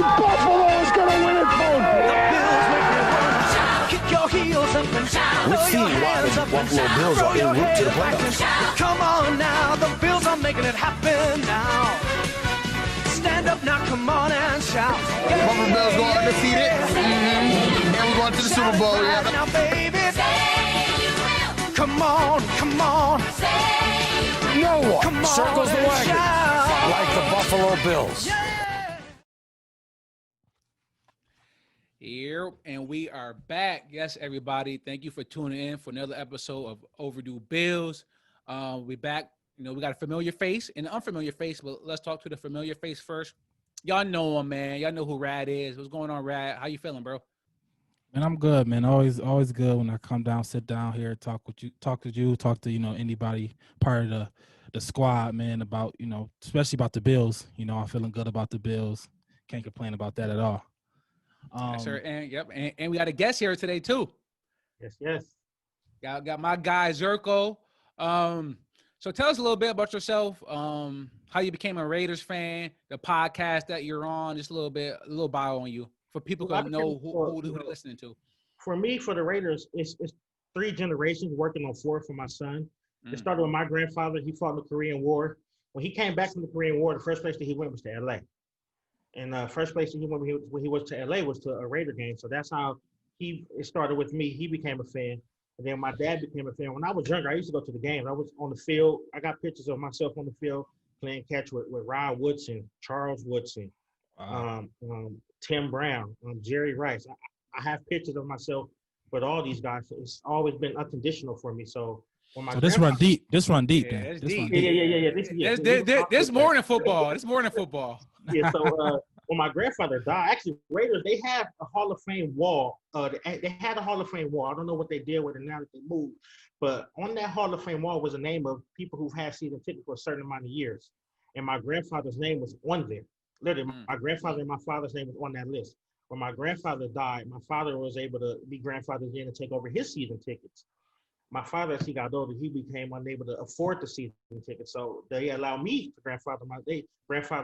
Buffalo's gonna win it, folks. The Bills make me wanna shout. Kick your heels up and shout. We've seen why the Buffalo Bills are en route to the playoffs. Come on now, the Bills are making it happen now. Stand up now, come on and shout. Buffalo Bills go undefeated. And we're going to the Super Bowl. Right now, baby. Come on, come on. No one Come on circles the and wagon shout. like the Buffalo Bills. Here, and we are back. Yes, everybody, thank you for tuning in for another episode of Overdue Bills. We back. You know, we got a familiar face and an unfamiliar face, but let's talk to the familiar face first. Y'all know him, man. Y'all know who Rad is. What's going on, Rad? How you feeling, bro? Man, I'm good, man. Always good when I come down, sit down here, talk to anybody part of the squad, man, about, especially about the Bills. I'm feeling good about the Bills. Can't complain about that at all. Yes, sir. And we got a guest here today too. Yes. Got my guy Zerko. So tell us a little bit about yourself. How you became a Raiders fan, the podcast that you're on, just a little bio on you for people who know who they're listening to. For me, for the Raiders, it's 3 generations working on 4 for my son. It started with my grandfather. He fought in the Korean War. When he came back from the Korean War, the first place that he went was to LA. And the first place he went when he was to LA was to a Raider game. So that's how it started with me. He became a fan. And then my dad became a fan. When I was younger, I used to go to the games. I was on the field. I got pictures of myself on the field playing catch with Rod Woodson, Charles Woodson, Tim Brown, Jerry Rice. I have pictures of myself with all these guys. So it's always been unconditional for me. So when my this run deep. Yeah, Then. it's deep. Yeah. This more than football. This more than football. Yeah. So when my grandfather died, actually Raiders, they have a Hall of Fame wall. They had a Hall of Fame wall. I don't know what they did with it now that they moved, but on that Hall of Fame wall was a name of people who've had season tickets for a certain amount of years, and my grandfather's name was on there. Literally, my grandfather and my father's name was on that list. When my grandfather died, my father was able to be grandfather again and take over his season tickets. My father, as he got older, he became unable to afford the season tickets. So they allowed me to grandfather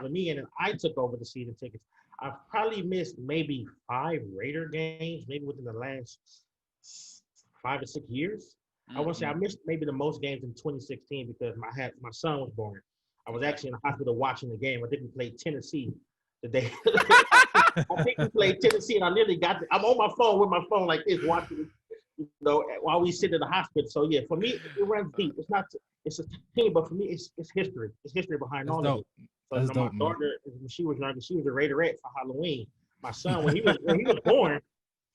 me, and then I took over the season tickets. I've probably missed maybe 5 Raider games, maybe within the last 5 or 6 years. I want to say I missed maybe the most games in 2016 because my son was born. I was actually in the hospital watching the game. I think we played Tennessee the day. I think we played Tennessee, and I literally I'm on my phone with my phone like this, watching while we sit in the hospital. So yeah, for me, it runs deep. It's a team, but for me, it's history. It's history behind all of it. So my daughter, when she was younger, she was a Raiderette for Halloween. My son, when he was born,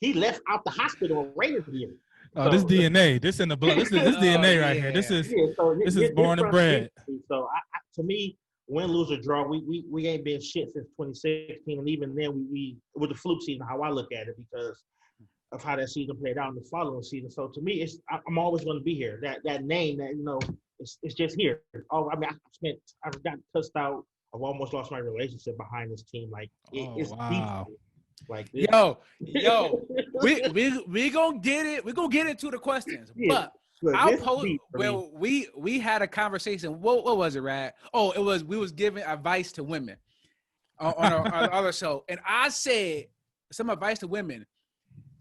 he left out the hospital on Raiders gear. Oh, this DNA. This in the blood. This DNA right here. This is born and bred. So to me, win, lose, or draw, we ain't been shit since 2016, and even then we with the fluke season, how I look at it, because of how that season played out in the following season. So to me, I'm always going to be here. That name, it's just here. Oh, I mean, I've gotten cussed out. I've almost lost my relationship behind this team. Like it's wow. deep. Like this. Yo, we gonna get it. We gonna get into the questions, but I'll post. Well, we had a conversation. What was it, Rad? Oh, it was we was giving advice to women on our other show, and I said some advice to women.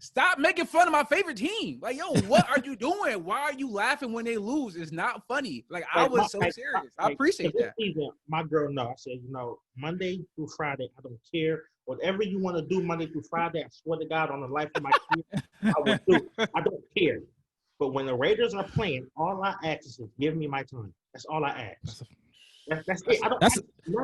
Stop making fun of my favorite team. Like, yo, what are you doing? Why are you laughing when they lose? It's not funny. Like, I was so serious. I appreciate that. Season, my girl, no. I said, Monday through Friday, I don't care. Whatever you want to do Monday through Friday, I swear to God on the life of my kid, I will do. I don't care. But when the Raiders are playing, all I ask is to give me my time. That's all I ask. That's it.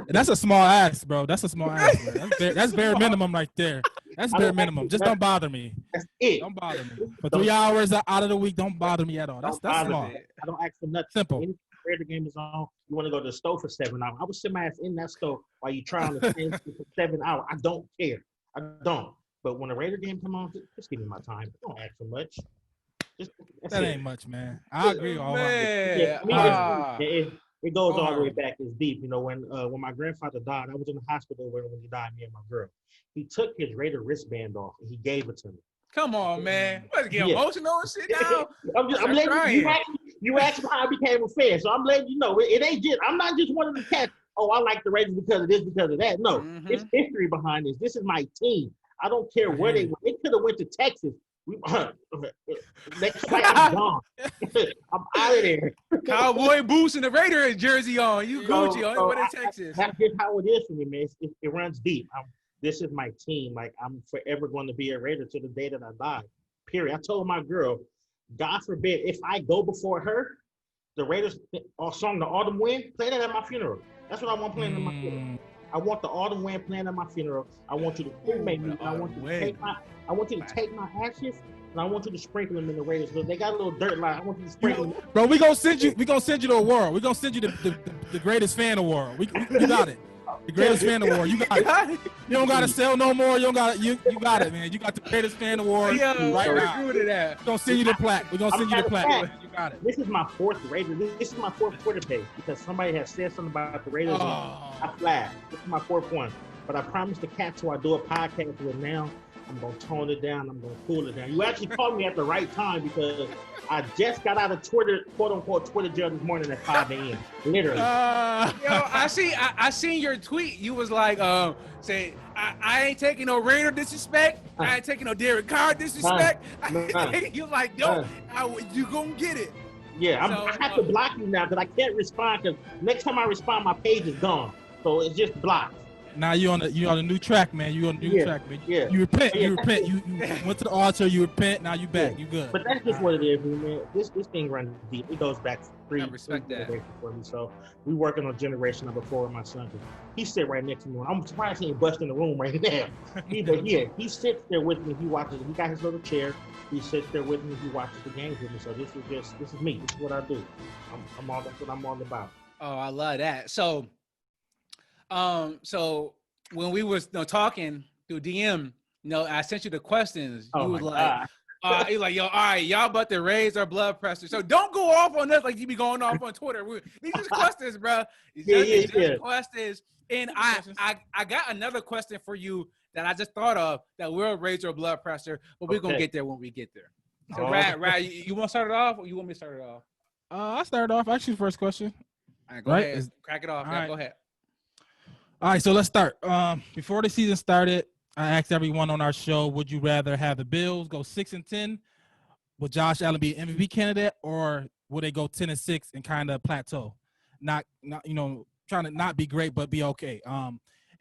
That's a small ask, bro. That's a small ask, bro. That's bare minimum right there. That's bare minimum. Just don't bother me. That's it. Don't bother me. For 3 hours out of the week, don't bother me at all. That's small. I don't ask for nothing. Simple. Any Raider game is on. You want to go to the stove for 7 hours. I would sit my ass in that stove while you trying to stay for 7 hours. I don't care. I don't. But when a Raider game come on, just give me my time. Don't ask for much. That ain't much, man. I agree. It goes all the way back. It's deep. When my grandfather died, I was in the hospital when he died, me and my girl. He took his Raider wristband off and he gave it to me. Come on, man. Let's get emotional and sit down. I'm letting you ask me how I became a fan. So I'm letting you know it ain't just. I'm not just one of the cats oh, I like the Raiders because of this, because of that. No, it's history behind this. This is my team. I don't care where they went. They could have went to Texas. Next flight, I'm gone. I'm out of there. Cowboy boots and the Raider jersey on. You Gucci on. What in Texas? That's just how it is for me, man. It runs deep. This is my team. Like, I'm forever going to be a Raider to the day that I die. Period. I told my girl, God forbid, if I go before her, the Raiders song, The Autumn Wind, play that at my funeral. That's what I want playing at my funeral. I want The Autumn Wind playing at my funeral. I want you to cremate me. I want you to take my ashes, and I want you to sprinkle them in the Raiders. Because they got a little dirt line. I want you to sprinkle them. Bro, we gonna send you the award. We gonna send you the greatest fan award. We got it. The greatest fan award. You got it. You don't gotta sell no more. You got it, man. You got the greatest fan award right now. We're gonna send you the plaque. We're gonna send you the plaque. You got it. This is my fourth Raider. This is my fourth Twitter page because somebody has said something about the Raiders. I flagged. This is my fourth one. But I promise the cats who I do a podcast with now, I'm going to tone it down. I'm going to cool it down. You actually called me at the right time because I just got out of Twitter, quote unquote, Twitter jail this morning at 5 a.m. Literally. I seen your tweet. You was like, say, I ain't taking no Raider disrespect. I ain't taking no Derek Carr disrespect. You're like, yo, you going to get it. Yeah, I have to block you now because I can't respond because next time I respond, my page is gone. So it's just blocked. Now you on a new track, man. You on a new track, man. Yeah. You repent. You repent. You went to the altar. You repent. Now you back. You good. But that's just what it is, man. This thing runs deep. It goes back three generations for me. So we working on generation number 4 with my son. He sit right next to me. I'm surprised he ain't bust in the room right now. He sits there with me. He watches. He got his little chair. He sits there with me. He watches the games with me. So this is me. This is what I do. That's what I'm all about. Oh, I love that. So when we was talking through DM, I sent you the questions. You was like, you're like, yo, all right, y'all about to raise our blood pressure. So don't go off on us like you be going off on Twitter. These are questions, bro. These are questions. And I got another question for you that I just thought of that will raise your blood pressure, but we're gonna get there when we get there. So Rad, you want to start it off, or you want me to start it off? I'll start it off. Actually, first question. All right, go ahead. Crack it off. All right. Go ahead. All right, so let's start. Before the season started, I asked everyone on our show, would you rather have the Bills go 6-10? Would Josh Allen be an MVP candidate, or would they go 10-6 and kind of plateau? Not trying to not be great, but be okay. And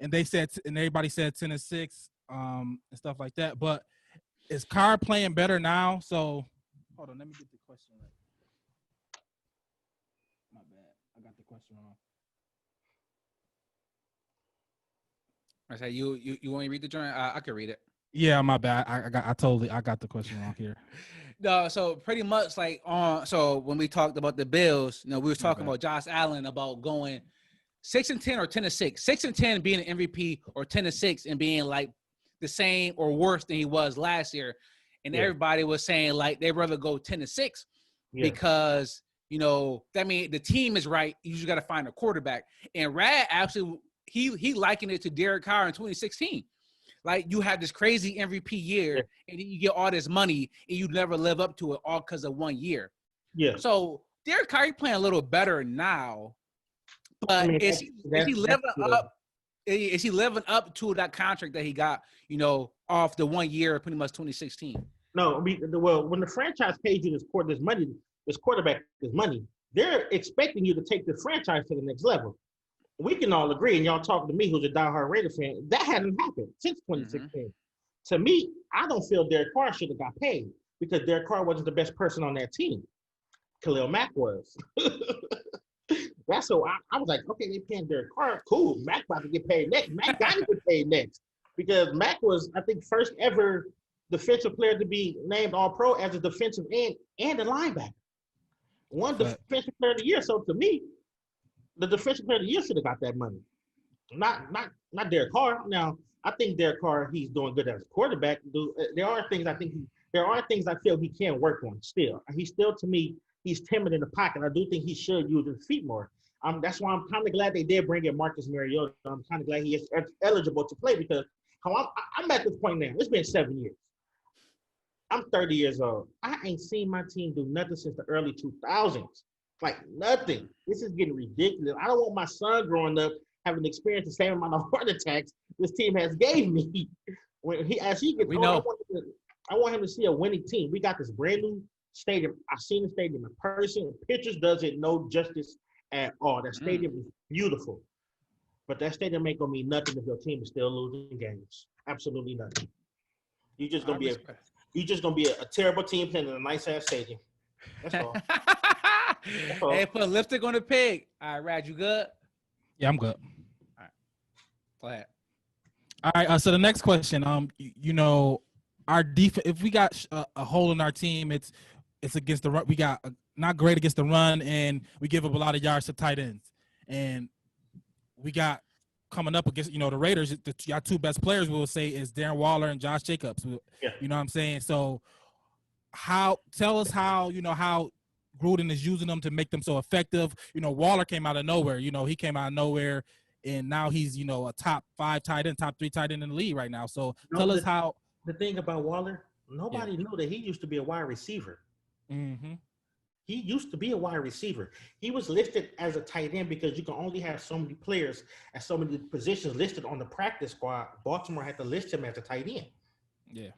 they said, and everybody said 10-6, and stuff like that. But is Carr playing better now? So hold on, let me get the question right. My bad, I got the question wrong. I say you want to read the joint? I could read it. Yeah, my bad. I got the question wrong here. No, so pretty much like so when we talked about the Bills, we were talking about Josh Allen about going 6-10 or 10-6. 6-10 being an MVP, or 10-6 and being like the same or worse than he was last year. And everybody was saying like they'd rather go 10-6 because that means the team is right. You just got to find a quarterback. And Rad actually he likened it to Derek Carr in 2016. Like, you have this crazy MVP year, and then you get all this money, and you never live up to it all because of 1 year. Yeah. So Derek Carr playing a little better now, but is he living up? Is he living up to that contract that he got? Off the 1 year, pretty much 2016. No, when the franchise pays you this quarterback this money, they're expecting you to take the franchise to the next level. We can all agree, and y'all talking to me, who's a diehard Raider fan, that hadn't happened since 2016. To me, I don't feel Derek Carr should have got paid because Derek Carr wasn't the best person on that team. Khalil Mack was. That's so I was like, okay, they paying Derek Carr, cool. Mack about to get paid next. Mack got to get paid next because Mack was, I think, first ever defensive player to be named All-Pro as a defensive end and a linebacker. One defensive player of the year. So to me, the defensive player of the year should have got that money, not Derek Carr. Now, I think Derek Carr, he's doing good as a quarterback. There are things I feel he can work on still. He's still, to me, he's timid in the pocket. I do think he should use his feet more. That's why I'm kind of glad they did bring in Marcus Mariota. I'm kind of glad he is eligible to play because I'm at this point now. It's been 7 years. I'm 30 years old. I ain't seen my team do nothing since the early 2000s. Like nothing. This is getting ridiculous. I don't want my son growing up having experienced the same amount of heart attacks this team has gave me. When as he gets older, I want him to see a winning team. We got this brand new stadium. I've seen the stadium in person. Pictures does it no justice at all. That stadium is beautiful. But that stadium ain't gonna mean nothing if your team is still losing games. Absolutely nothing. You're just gonna be a terrible team playing in a nice ass stadium. That's all. That's all. Hey, put lipstick on the pig. All right, Rad, you good? Yeah, I'm good. All right. Go ahead. All right. So the next question, our defense. If we got a hole in our team, it's against the run. We got not great against the run, and we give up a lot of yards to tight ends. And we got coming up against the Raiders. Our two best players we'll say is Darren Waller and Josh Jacobs. Yeah. You know what I'm saying? So tell us how Gruden is using them to make them so effective. Waller came out of nowhere. He came out of nowhere, and now he's a top 5 tight end, top 3 tight end in the league right now. So tell us how. The thing about Waller, nobody knew that he used to be a wide receiver. Mm-hmm. He used to be a wide receiver. He was listed as a tight end because you can only have so many players at so many positions listed on the practice squad. Baltimore had to list him as a tight end. Yeah.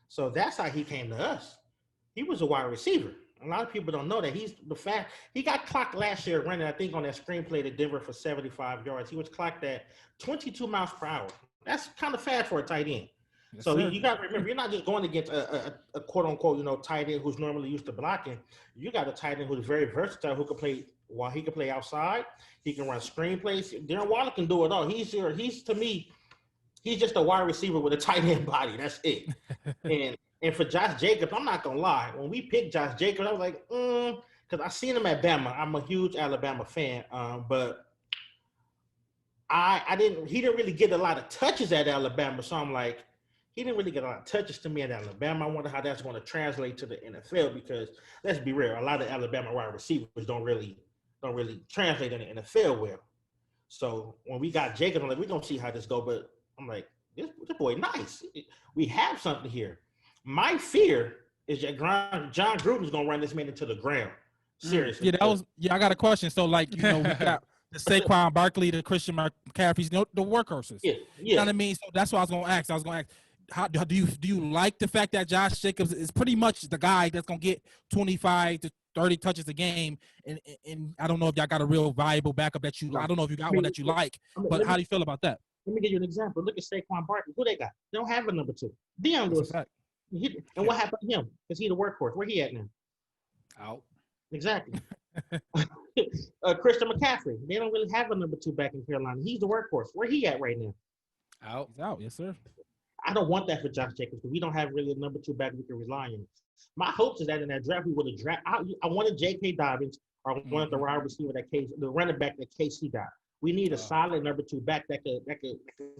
So that's how he came to us. He was a wide receiver. A lot of people don't know that he got clocked last year running, I think, on that screenplay to Denver for 75 yards. He was clocked at 22 miles per hour. That's kind of fast for a tight end. Yes, so sir. you got to remember, you're not just going against a quote unquote, tight end who's normally used to blocking. You got a tight end who's very versatile, who can play he can play outside. He can run screenplays. Darren Waller can do it all. He's to me, he's just a wide receiver with a tight end body. That's it. And for Josh Jacobs, I'm not gonna lie. When we picked Josh Jacobs, I was like, because I seen him at Bama. I'm a huge Alabama fan, but he didn't really get a lot of touches at Alabama. So I'm like, he didn't really get a lot of touches to me at Alabama. I wonder how that's going to translate to the NFL because let's be real, a lot of Alabama wide receivers don't really translate in the NFL well. So when we got Jacobs, I'm like, we're gonna see how this go. But I'm like, this boy nice. We have something here. My fear is that John Gruden's gonna run this man into the ground. Seriously. I got a question. So we got the Saquon Barkley, the Christian McCaffrey's, the workhorses. Yeah. You know what I mean? So that's what I was gonna ask. How do you like the fact that Josh Jacobs is pretty much the guy that's gonna get 25 to 30 touches a game? And I don't know if y'all got a real valuable backup that you. I don't know if you got one that you like, but how do you feel about that? Let me give you an example. Look at Saquon Barkley. Who they got? They don't have a number 2. Deion Lewis. And what happened to him? Because he's the workhorse. Where he at now? Out. Exactly. Christian McCaffrey. They don't really have a number 2 back in Carolina. He's the workhorse. Where he at right now? Out. He's out. Yes, sir. I don't want that for Josh Jacobs because we don't have really a number 2 back we can rely on. My hopes is that in that draft we would have drafted. I wanted J.K. Dobbins or one of the wide receiver the running back that KC got. We need a solid number 2 back that could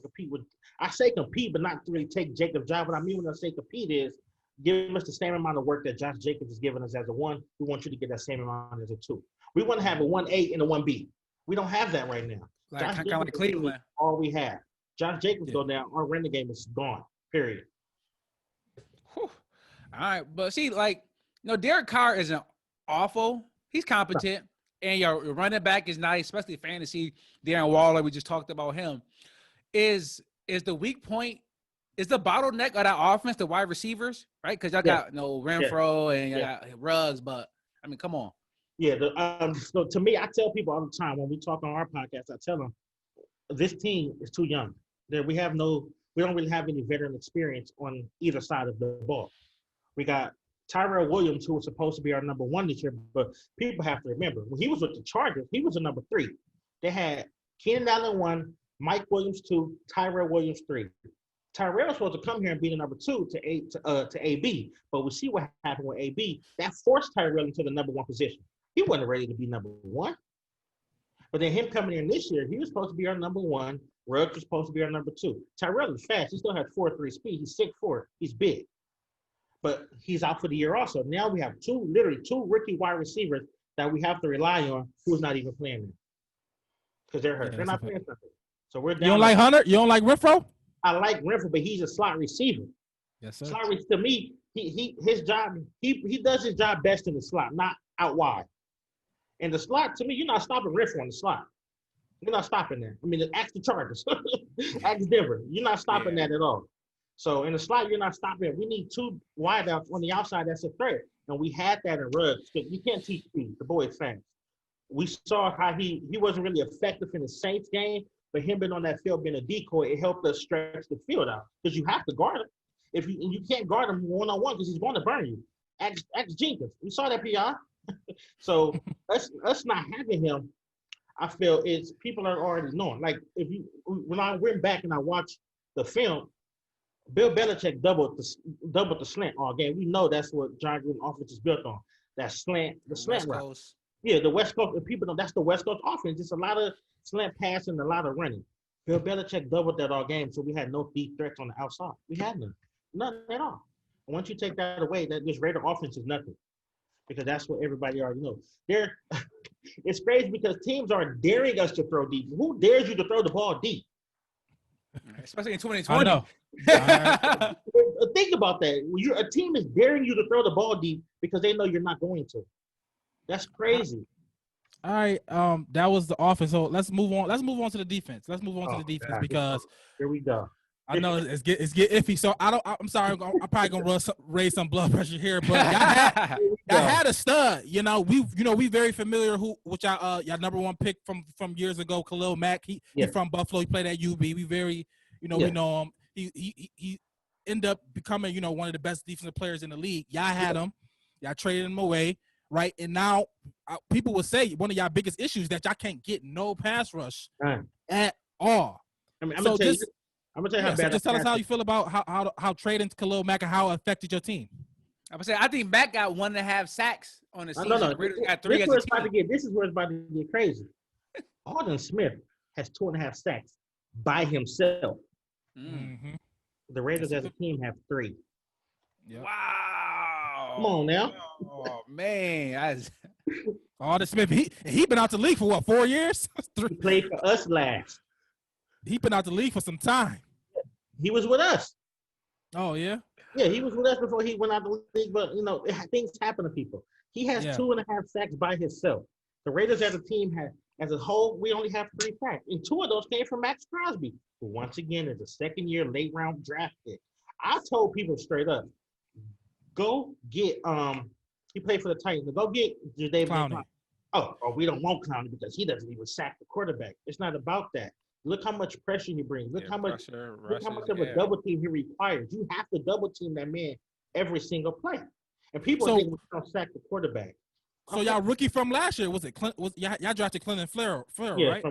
compete with. I say compete, but not really take Jacobs' job. What I mean when I say compete is give us the same amount of work that Josh Jacobs is giving us as a 1. We want you to get that same amount as a 2. We want to have a 1A and a 1B. We don't have that right now. Kind of like Cleveland. All we have. Josh Jacobs go down. Our running game is gone. Period. Whew. All right, but see, Derek Carr isn't awful. He's competent, and your running back is nice, especially fantasy. Darren Waller, we just talked about him. Is the weak point? Is the bottleneck of that offense the wide receivers, right? Because y'all got Renfro and you got Ruggs, but I mean, come on. Yeah. So to me, I tell people all the time when we talk on our podcast, I tell them this team is too young. We don't really have any veteran experience on either side of the ball. We got Tyrell Williams, who was supposed to be our number 1 this year, but people have to remember when he was with the Chargers, he was a number 3. They had Keenan Allen 1, Mike Williams 2, Tyrell Williams 3. Tyrell was supposed to come here and be the number 2 to AB, but we see what happened with AB. That forced Tyrell into the number 1 position. He wasn't ready to be number 1. But then him coming in this year, he was supposed to be our number 1. Ruggs was supposed to be our number 2. Tyrell is fast. He still has 4.3 speed. He's 6'4". He's big. But he's out for the year also. Now we have literally two rookie wide receivers that we have to rely on who's not even playing them. Because they're hurt. They're not playing something. So we're down. You don't like Hunter? You don't like Renfro? I like Renfro, but he's a slot receiver. Yes, sir. To me, his job, he does his job best in the slot, not out wide. And the slot, to me, you're not stopping Renfro on the slot. You're not stopping that. I mean, ask the Chargers, ask Denver. You're not stopping that at all. So in the slot, you're not stopping it. We need 2 wideouts on the outside. That's a threat, and we had that in Ruggs. You can't teach speed. The boy is fast. We saw how he wasn't really effective in the Saints game, but him being on that field, being a decoy, it helped us stretch the field out because you have to guard him. If you can't guard him one-on-one because he's going to burn you. Ask Jenkins. We saw that PR. So us not having him, I feel it's people are already knowing. Like when I went back and I watched the film, Bill Belichick doubled the slant all game. We know that's what John Gruden offense is built on. That slant, the slant route. Yeah, the West Coast. If people know that's the West Coast offense. Just a lot of slant passing, a lot of running. Bill Belichick doubled that all game, so we had no deep threats on the outside. We had none at all. And once you take that away, this Raider offense is nothing. Because that's what everybody already knows. It's crazy because teams are daring us to throw deep. Who dares you to throw the ball deep? Especially in 2020. I know. Think about that. A team is daring you to throw the ball deep because they know you're not going to. That's crazy. All right. That was the offense. So let's move on. Let's move on to the defense. God. Because here we go. I know it's get iffy. So I'm sorry. I'm probably gonna raise some blood pressure here, but y'all had a stud. We very familiar with y'all number 1 pick from years ago, Khalil Mack. He from Buffalo. He played at UB. We very we know him. He ended up becoming one of the best defensive players in the league. Y'all had him. Y'all traded him away, right? And now people will say one of y'all biggest issues that y'all can't get no pass rush at all. I'm gonna tell you how bad. Just tell us how you feel about how trading Khalil Mack and how it affected your team. I think Mack got 1.5 sacks on the season. No. The Raiders got 3 this as a team. This is where it's about to get crazy. Alden Smith has 2.5 sacks by himself. Mm-hmm. The Raiders as a team have 3. Yep. Wow. Come on now. Oh man. Alden Smith, he been out the league for what, 4 years? He played for us last. He been out the league for some time. He was with us. Oh yeah. Yeah, he was with us before he went out the league. But things happen to people. He has 2.5 sacks by himself. The Raiders as a team as a whole, we only have 3 sacks, and 2 of those came from Max Crosby, who once again is a second-year late-round draft pick. I told people straight up, go get he played for the Titans. Go get Jadeveon Clowney. Oh, we don't want Clowney because he doesn't even sack the quarterback. It's not about that. Look how much pressure he brings. Look how much of a double team he requires. You have to double team that man every single play. And people think we don't sack the quarterback. So y'all rookie from last year, was it y'all drafted Clinton Farrell, right?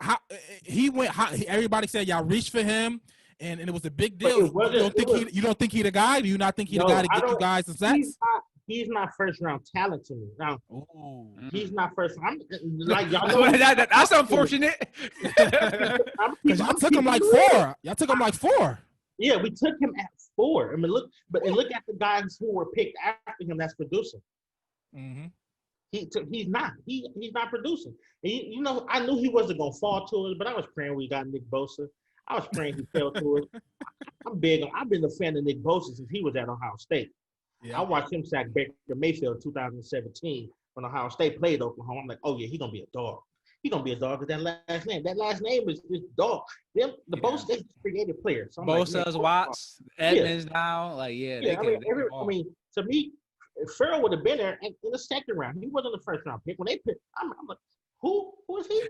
How he went? Everybody said y'all reached for him, and it was a big deal. You don't think he the guy? Do you not think he the guy to get you guys some sacks? He's not first round talent to me. Now, he's not first. I'm like y'all know that's unfortunate. Y'all took him like 4. Y'all took him like 4. Yeah, we took him at 4. I mean, look at the guys who were picked after him that's producing. Mm-hmm. He's not producing. And I knew he wasn't gonna fall to it, but I was praying we got Nick Bosa. I was praying he fell to it. I've been a fan of Nick Bosa since he was at Ohio State. Yeah. I watched him sack Baker Mayfield in 2017 when Ohio State played Oklahoma. I'm like, oh yeah, he's gonna be a dog. He's gonna be a dog because that last name is dog. Bosa they creative players. So Bosa's, Watts, Edmonds now, to me, Farrell would have been there in the second round. He wasn't the first round pick. When they picked, I'm like, who is he?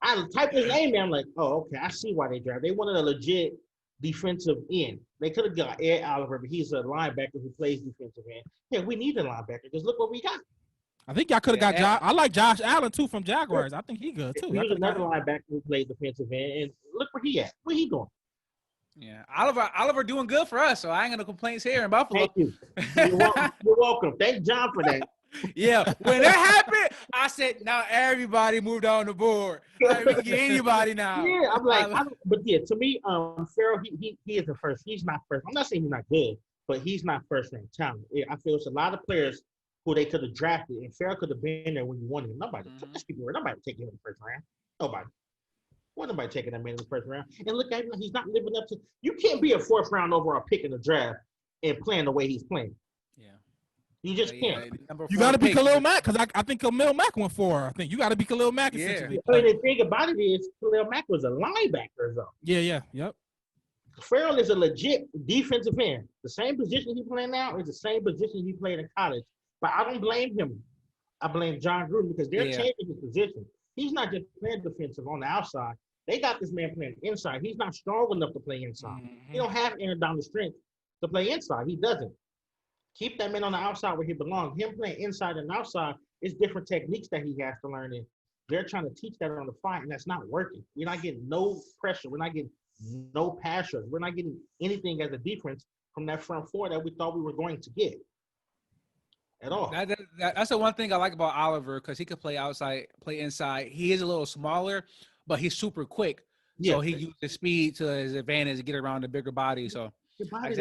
I typed his name in. I'm like, oh, okay, I see why they drafted. They wanted a legit defensive end. They could have got Ed Oliver, but he's a linebacker who plays defensive end. Yeah, we need a linebacker because look what we got. I think y'all could have got Josh. I like Josh Allen too from Jaguars. I think he good too. He was another linebacker who plays defensive end, and look where he at. Where he going? Yeah, Oliver doing good for us, so I ain't gonna complaints here in Buffalo. Thank you. You're welcome. Thank John for that. Yeah, when that happened, I said, now everybody moved on the board. Like, we can get anybody now. Yeah, I'm like, to me, Farrell, he is the first. He's not first. I'm not saying he's not good, but he's not first round talent. Yeah, I feel it's a lot of players who they could have drafted, and Farrell could have been there when you wanted him. Nobody taking him in the first round. Nobody. Wasn't nobody taking that man in the first round. And look at him, he's not living up to. You can't be a 4th round overall pick in the draft and playing the way he's playing. Yeah. You just can't. You got to be Khalil Mack because I think Khalil Mack went 4. I think you got to be Khalil Mack essentially. I mean, the thing about it is Khalil Mack was a linebacker, though. Yep. Farrell is a legit defensive end. The same position he playing now is the same position he played in college. But I don't blame him. I blame John Gruden because they're changing his position. He's not just playing defensive on the outside. They got this man playing inside. He's not strong enough to play inside. He don't have aerodynamic strength to play inside. He doesn't. Keep that man on the outside where he belongs. Him playing inside and outside is different techniques that he has to learn. And they're trying to teach that on the fly, and that's not working. We're not getting no pressure. We're not getting no pass rush. We're not getting anything as a defense from that front four that we thought we were going to get at all. That's the one thing I like about Oliver because he could play outside, play inside. He is a little smaller, but he's super quick. So he uses speed to his advantage to get around the bigger body. So thanks,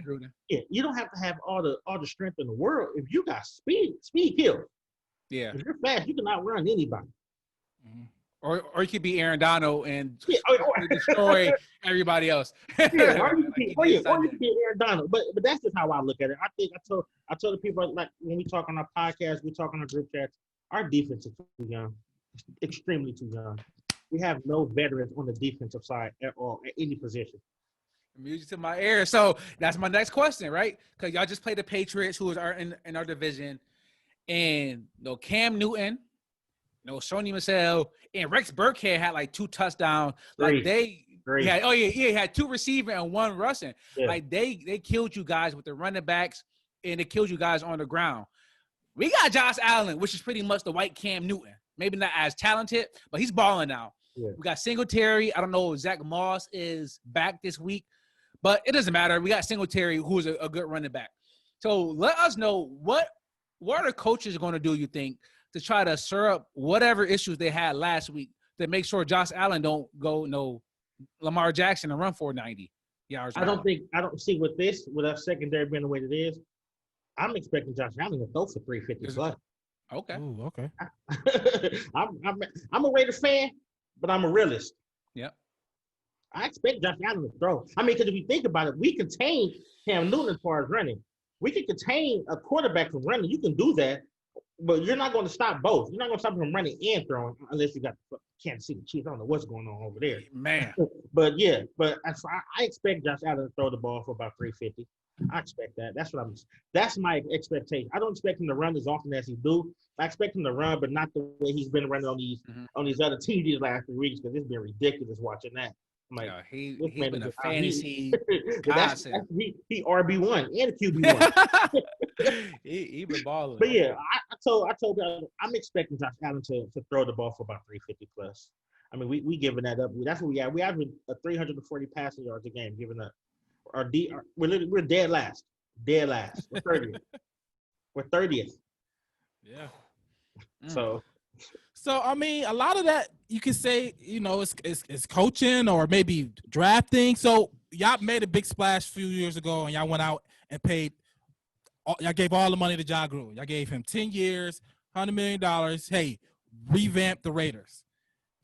Gruden. Yeah, you don't have to have all the strength in the world. If you got speed kills. Yeah. If you're fast, you can outrun anybody. Or you could be Aaron Donald and destroy everybody else. Or you could be Aaron Donald. But that's just how I look at it. I think I told the people, like when we talk on our podcast, we talk on our group chats, our defense is too young. Extremely too young. We have no veterans on the defensive side at all, at any position. Music to my ear. So that's my next question, right? Because y'all just played the Patriots, who is in our division, and Cam Newton, Sony Michel, and Rex Burkhead had like 2 touchdowns. Like he had 2 receiving and 1 rushing. Yeah. Like they killed you guys with the running backs, and they killed you guys on the ground. We got Josh Allen, which is pretty much the white Cam Newton. Maybe not as talented, but he's balling now. Yeah. We got Singletary. I don't know if Zach Moss is back this week, but it doesn't matter. We got Singletary, who's a good running back. So let us know what are the coaches going to do, you think, to try to stir up whatever issues they had last week to make sure Josh Allen don't go Lamar Jackson and run 490 yards. I don't see with our secondary being the way it is, I'm expecting Josh Allen to throw for 350 plus. Okay. Ooh, okay. I'm a Raiders fan, but I'm a realist. Yep. I expect Josh Allen to throw. I mean, because if you think about it, we contain Cam Newton as far as running. We can contain a quarterback from running. You can do that, but you're not going to stop both. You're not going to stop him from running and throwing unless you got Kansas City Chiefs. I don't know what's going on over there. Man. But I expect Josh Allen to throw the ball for about 350. I expect that. That's my expectation. I don't expect him to run as often as he do. I expect him to run, but not the way he's been running on these other teams these last 3 weeks because it's been ridiculous watching that. I'm like, he's been a fantasy godsend. He RB1 and a QB1. he been balling. But yeah, I told you I'm expecting Josh Allen to throw the ball for about 350 plus. I mean, we giving that up. That's what we have. We have a 340 passing yards a game giving up. We're dead last. Dead last. We're 30th. We're 30th. Yeah. So I mean, a lot of that you can say, it's coaching or maybe drafting. So y'all made a big splash a few years ago, and y'all went out and y'all gave all the money to John Gruden. Y'all gave him 10 years, $100 million. Hey, revamp the Raiders.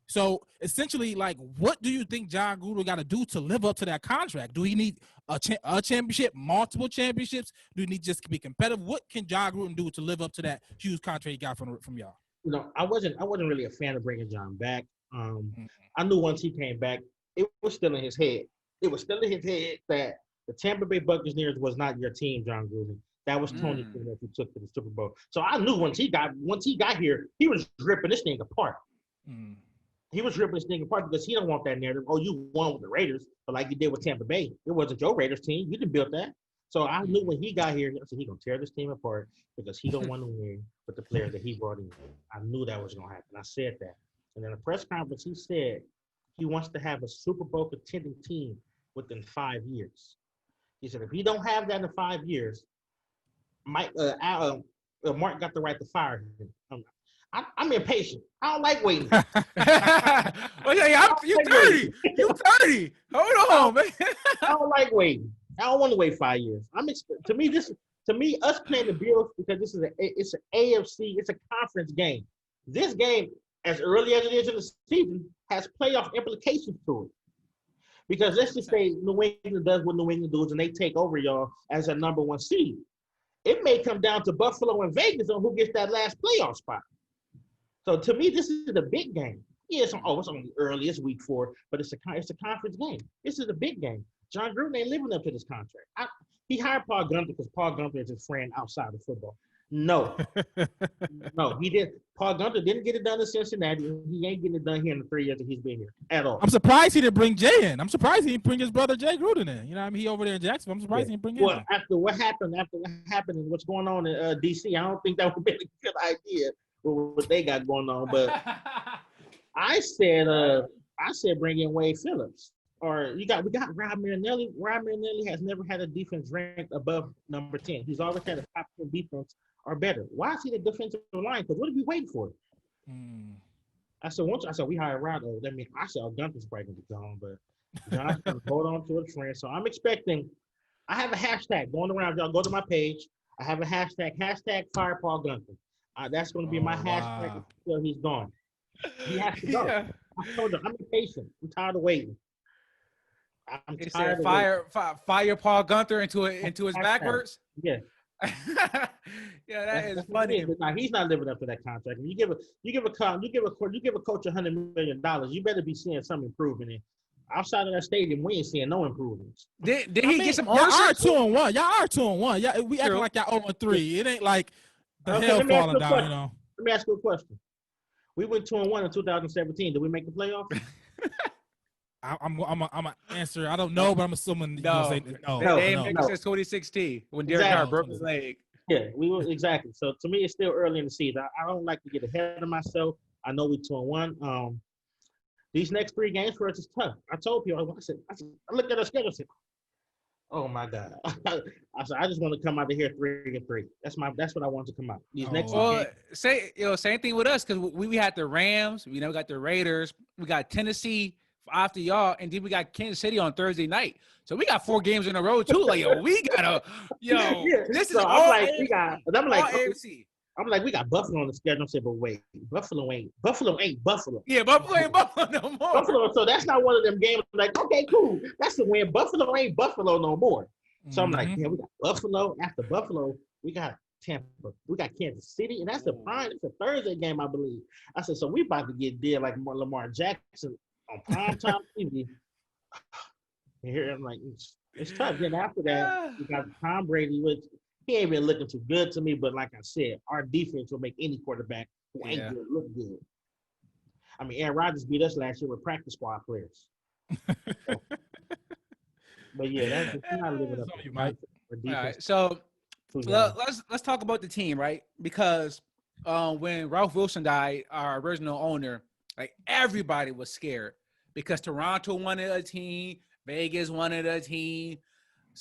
So essentially, like, what do you think John Gruden got to do to live up to that contract? Do he need a championship, multiple championships? Do he need just to be competitive? What can John Gruden do to live up to that huge contract he got from y'all? I wasn't really a fan of bringing John back. I knew once he came back, it was still in his head. It was still in his head that the Tampa Bay Buccaneers was not your team, John Gruden. That was Tony that you took to the Super Bowl. So I knew once he got here, he was ripping this thing apart. He was ripping this thing apart because he don't want that narrative. Oh, you won with the Raiders, but like you did with Tampa Bay, it wasn't your Raiders team. You didn't build that. So I knew when he got here, so he gonna tear this team apart because he don't want to win with the players that he brought in. I knew that was gonna happen. I said that. And in a press conference, he said he wants to have a Super Bowl contending team within 5 years. He said if he don't have that in 5 years, Mark got the right to fire him. I'm impatient. I don't like waiting. You're 30. You're 30. Hold on, man. I don't like waiting. I don't want to wait 5 years. To me, us playing the Bills because it's an AFC, it's a conference game. This game, as early as it is in the season, has playoff implications to it. Because let's just say New England does what New England does, and they take over y'all as a number 1 seed. It may come down to Buffalo and Vegas on who gets that last playoff spot. So to me, this is a big game. Yeah, it's only early, it's week 4, but it's a conference game. This is a big game. John Gruden ain't living up to this contract. He hired Paul Gunther because Paul Gunther is his friend outside of football. No, he did. Paul Gunther didn't get it done in Cincinnati. He ain't getting it done here in the 3 years that he's been here at all. I'm surprised he didn't bring Jay in. I'm surprised he didn't bring his brother Jay Gruden in. You know what I mean? He over there in Jacksonville. I'm surprised he didn't bring him in. After what happened and what's going on in D.C., I don't think that would be a good idea with what they got going on. But I said bring in Wade Phillips. Or we got Rob Marinelli. Rob Marinelli has never had a defense ranked above number 10. He's always had a top 10 defense or better. Why is he the defensive line? Because what are we waiting for? I said we hired Rob. I said Gunther's probably gonna be gone, but John's gonna hold on to his friend. So I'm expecting. I have a hashtag going around. Y'all go to my page. I have a hashtag fire Paul Gunther. That's gonna be my hashtag until he's gone. He has to go. Yeah. I told him I'm impatient. I'm tired of waiting. He said fire Paul Gunther into his backwards. Yeah. Yeah, that is funny. Now, he's not living up to that contract. When you give a coach $100 million, you better be seeing some improvement in. Outside of that stadium, we ain't seeing no improvements. Did he get some ownership? Y'all are 2-1. Y'all are 2-1. Yeah, we acting like y'all 0-3. It ain't like the hell falling down, you know. Let me ask you a question. We went 2-1 in 2017. Did we make the playoffs? I'm gonna answer. I don't know, but I'm assuming you're gonna say no. They ain't since 2016 when Derek Carr broke his leg. Yeah, we were exactly. So to me, it's still early in the season. I don't like to get ahead of myself. I know we're 2-1. These next 3 games for us is tough. I told people. I looked at our schedule. I said, "Oh my God!" I said, "I just want to come out of here 3-3. That's what I want to come out." These next. Well, same thing with us because we had the Rams. We got the Raiders. We got Tennessee after y'all, and then we got Kansas City on Thursday night. So we got 4 games in a row too. Like we gotta, this is all AFC. I'm like, we got Buffalo on the schedule. I said, but wait, Buffalo ain't Buffalo. Yeah, Buffalo ain't Buffalo no more. Buffalo, so that's not one of them games. Like, okay, cool, that's the win. Buffalo ain't Buffalo no more. So I'm like, yeah, we got Buffalo. After Buffalo, we got Tampa. We got Kansas City, and that's the prime. It's a Thursday game, I believe. I said, so we about to get there like Lamar Jackson on primetime TV. And here I'm like, it's tough. Then after that, we got Tom Brady, which he ain't been looking too good to me. But like I said, our defense will make any quarterback who ain't good look good. I mean, Aaron Rodgers beat us last year with practice squad players. But yeah, that's not living up to you, Mike. All right, so let's talk about the team, right? Because when Ralph Wilson died, our original owner, like everybody was scared because Toronto wanted a team, Vegas wanted a team.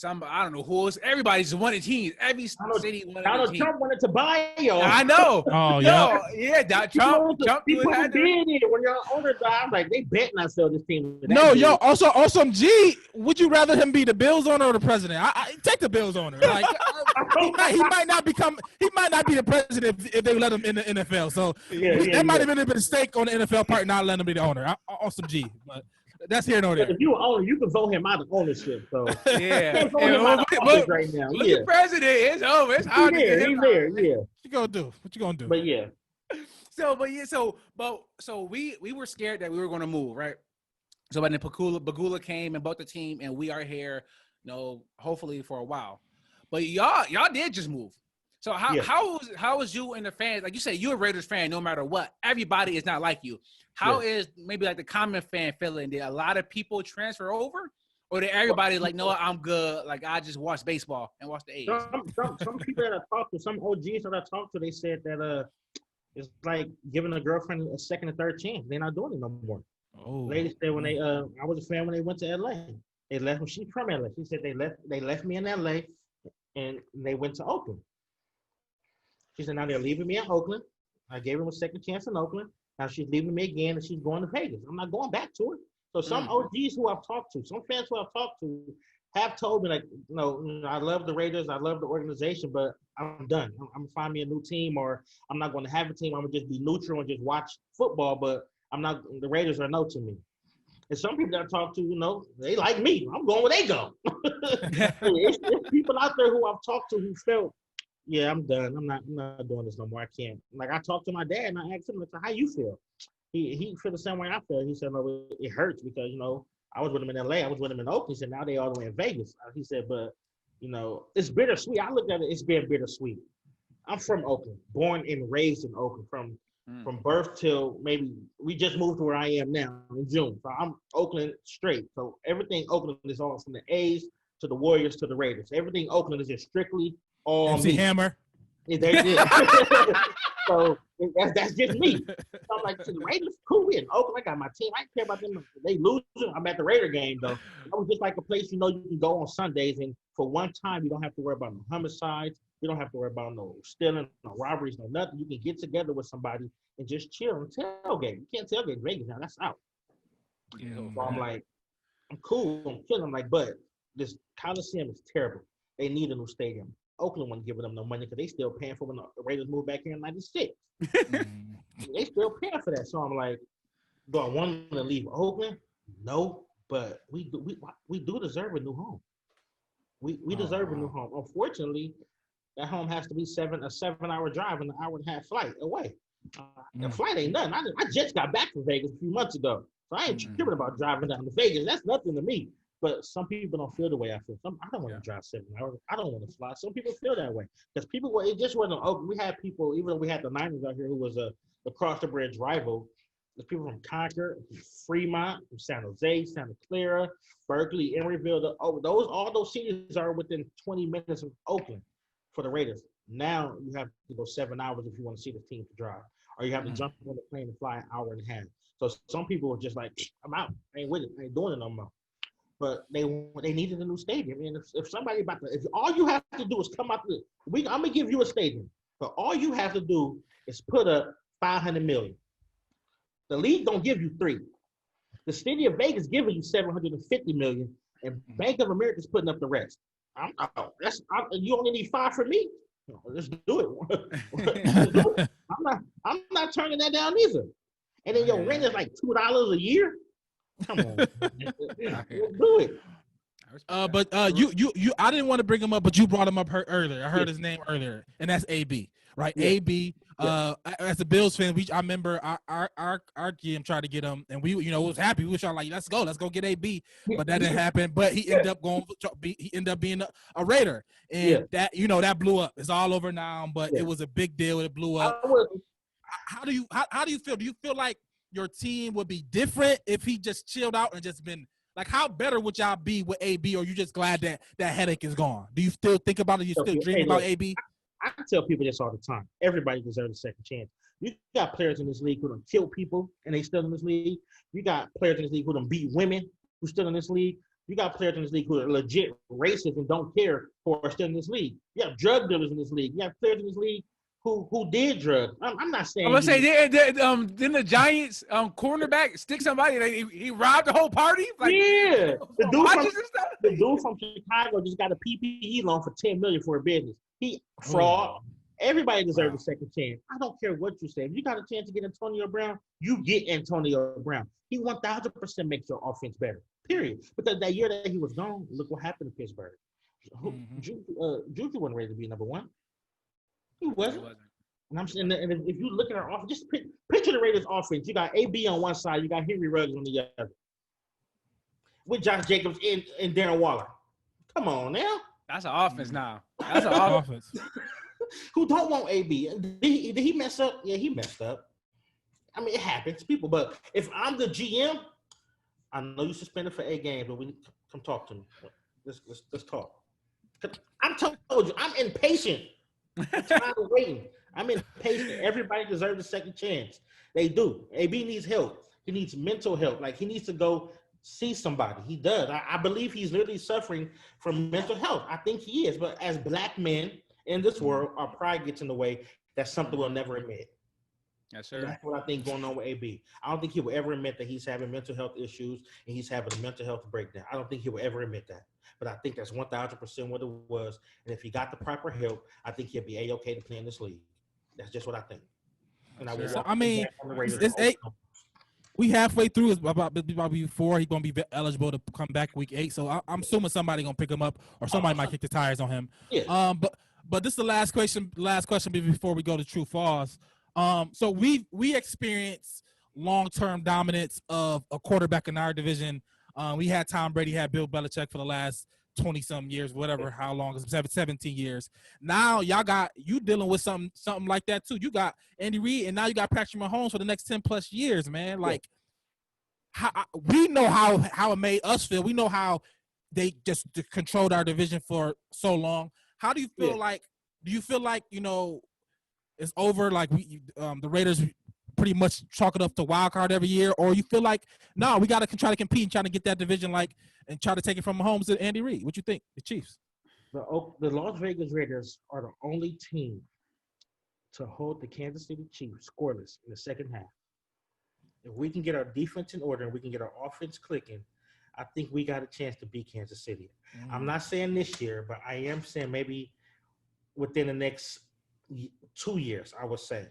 I don't know who else. Everybody just wanted teams. Every city wanted a team. Trump wanted to buy you. I know. Oh yeah. Yeah. Trump people had to be it when your owner died. I'm like, they bet not sell this team. No, yo. Also, G. Would you rather him be the Bills owner or the president? I take the Bills owner. Like, he might not be the president if they let him in the NFL. So that might have been a mistake on the NFL part not letting him be the owner. Awesome G, but. That's here nor there. If you owner, you can vote him out of ownership. So yeah, right now. Look, the president is over. It's hard to get him out. Yeah. What you gonna do? But yeah. So we were scared that we were going to move, right? So when Bagula came and bought the team, and we are here, hopefully for a while. But y'all did just move. So how was you and the fans? Like you said, you're a Raiders fan no matter what. Everybody is not like you. How is maybe like the common fan feeling? Did a lot of people transfer over? Or did everybody like, no, I'm good. Like I just watch baseball and watch the A's. Some people that I talked to, some OGs that I talked to, they said that it's like giving a girlfriend a second or third chance. They're not doing it no more. Oh. Ladies said when they I was a fan when they went to LA. They left. She's from LA. She said they left me in LA and they went to Oakland. She said now they're leaving me in Oakland. I gave them a second chance in Oakland. Now she's leaving me again and she's going to Vegas. I'm not going back to her. So some OGs who I've talked to, some fans who I've talked to have told me like, I love the Raiders. I love the organization, but I'm done. I'm going to find me a new team, or I'm not going to have a team. I'm going to just be neutral and just watch football, but the Raiders are no to me. And some people that I talk to, they like me. I'm going where they go. It's people out there who I've talked to who felt yeah, I'm done. I'm not doing this no more. I can't. Like I talked to my dad and I asked him, like, how you feel? He feel the same way I feel. He said, no, it hurts because I was with him in LA, I was with him in Oakland. He said now they all the way in Vegas. He said, but it's bittersweet. I look at it, it's being bittersweet. I'm from Oakland, born and raised in Oakland from birth till maybe we just moved to where I am now in June. So I'm Oakland straight. So everything Oakland is all from the A's to the Warriors to the Raiders. Everything Oakland is just strictly all MC me. Hammer. So that's just me. So I'm like, the Raiders, cool. We in Oakland. I got my team. I don't care about them. They losing. I'm at the Raider game though. That was just like a place you can go on Sundays, and for one time you don't have to worry about no homicides. You don't have to worry about no stealing, no robberies, no nothing. You can get together with somebody and just chill and tailgate. You can't tailgate in Vegas now. That's out. So I'm like, I'm cool. I'm chilling. I'm like, but this Coliseum is terrible. They need a new stadium. Oakland wasn't giving them no money because they still paying for when the Raiders moved back here in '96. They still paying for that. So I'm like, do I want to leave Oakland? No, but we do deserve a new home. We deserve a new home. Unfortunately, that home has to be a 7-hour drive and an hour and a half flight away. The flight ain't nothing. I just got back from Vegas a few months ago, so I ain't tripping about driving down to Vegas. That's nothing to me. But some people don't feel the way I feel. I don't want to drive 7 hours. I don't want to fly. Some people feel that way because it just wasn't open. We had people, even though we had the Niners out here, who was a across the bridge rival. There's people from Concord, Fremont, from San Jose, Santa Clara, Berkeley, Emeryville. All those cities are within 20 minutes of Oakland for the Raiders. Now you have to go 7 hours if you want to see the team to drive, or you have to jump on the plane and fly an hour and a half. So some people are just like, I'm out. I ain't with it. I ain't doing it no more. But they needed a new stadium. And if somebody if all you have to do is come out I'm gonna give you a stadium, but all you have to do is put up $500 million. The league don't give you $3 million. The city of Vegas giving you $750 million, and Bank of America's putting up the rest. You only need $5 million for me. Let's do it. I'm not turning that down either. And then your rent is like $2 a year. Come on, let's do it. But you I didn't want to bring him up, but you brought him up earlier. I heard his name earlier, and that's AB, right? Yeah. AB. As a Bills fan, I remember our GM tried to get him, and we was happy. We were like, let's go get AB, but that didn't happen. But he ended up being a Raider, and that blew up. It's all over now, but it was a big deal. It blew up. How do you feel? Do you feel like your team would be different if he just chilled out and just been like, how better would y'all be with AB, or you just glad that headache is gone? Do you still think about it? You still dream about AB? I tell people this all the time. Everybody deserves a second chance. You got players in this league who done kill people and they still in this league. You got players in this league who done beat women who still in this league. You got players in this league who are legit racist and don't care who are still in this league. You have drug dealers in this league. You have players in this league who did drugs. I'm not saying. Let's say didn't the Giants cornerback stick somebody and he robbed the whole party? Like, yeah, the dude from Chicago just got a PPE loan for $10 million for a business. He fraud. Everybody deserves a second chance. I don't care what you say. If you got a chance to get Antonio Brown, you get Antonio Brown. He 1,000% makes your offense better. Period. Because that year that he was gone, look what happened to Pittsburgh. Juju wasn't ready to be number one. He wasn't. And I'm saying, and if you look at our offense, just picture the Raiders' offense. You got AB on one side, you got Henry Ruggs on the other, with Josh Jacobs and Darren Waller. Come on now. That's an offense now. That's an offense. Who don't want AB? Did he mess up? Yeah, he messed up. I mean, it happens, people. But if I'm the GM, I know you suspended for 8 games, but we come talk to me. Let's talk. I'm told you, I'm impatient. I'm tired of waiting. I'm impatient. Everybody deserves a second chance. They do. AB needs help. He needs mental help. Like, he needs to go see somebody. He does. I believe he's literally suffering from mental health. I think he is. But as black men in this world, our pride gets in the way. That's something we'll never admit. Yes, sir. That's what I think going on with AB. I don't think he will ever admit that he's having mental health issues and he's having a mental health breakdown. I don't think he will ever admit that. But I think that's 1,000% what it was. And if he got the proper help, I think he'll be A-okay to play in this league. That's just what I think. And we halfway through. It's about before he's going to be eligible to come back week 8. So I'm assuming somebody going to pick him up, or somebody might kick the tires on him. Yeah. But this is the last question. Last question before we go to true false. So we experience long-term dominance of a quarterback in our division. We had Tom Brady, had Bill Belichick for the last 20-some years, whatever, how long, 17 years. Now you dealing with something like that too. You got Andy Reid, and now you got Patrick Mahomes for the next 10 plus years, man. Like, we know how it made us feel. We know how they just controlled our division for so long. How do you feel like? Do you feel like it's over? Like the Raiders pretty much chalk it up to wild card every year, or you feel like no, we got to try to compete and try to get that division and try to take it from Mahomes to Andy Reid? What you think, the Chiefs? The Las Vegas Raiders are the only team to hold the Kansas City Chiefs scoreless in the second half. If we can get our defense in order and we can get our offense clicking, I think we got a chance to beat Kansas City. I'm not saying this year, but I am saying maybe within the next 2 years, I would say.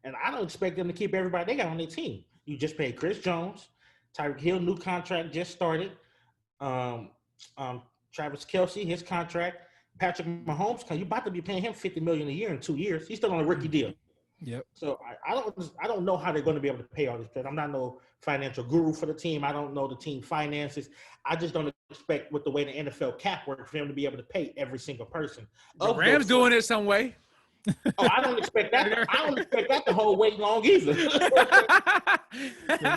And I don't expect them to keep everybody they got on their team. You just paid Chris Jones, Tyreek Hill, new contract just started. Travis Kelce, his contract. Patrick Mahomes, you about to be paying him $50 million a year in 2 years. He's still on a rookie deal. Yep. So I don't know how they're going to be able to pay all these players. I'm not no financial guru for the team. I don't know the team finances. I just don't expect with the way the NFL cap works for them to be able to pay every single person. The Rams doing it some way. Oh, I don't expect that. I don't expect that the whole way long either. The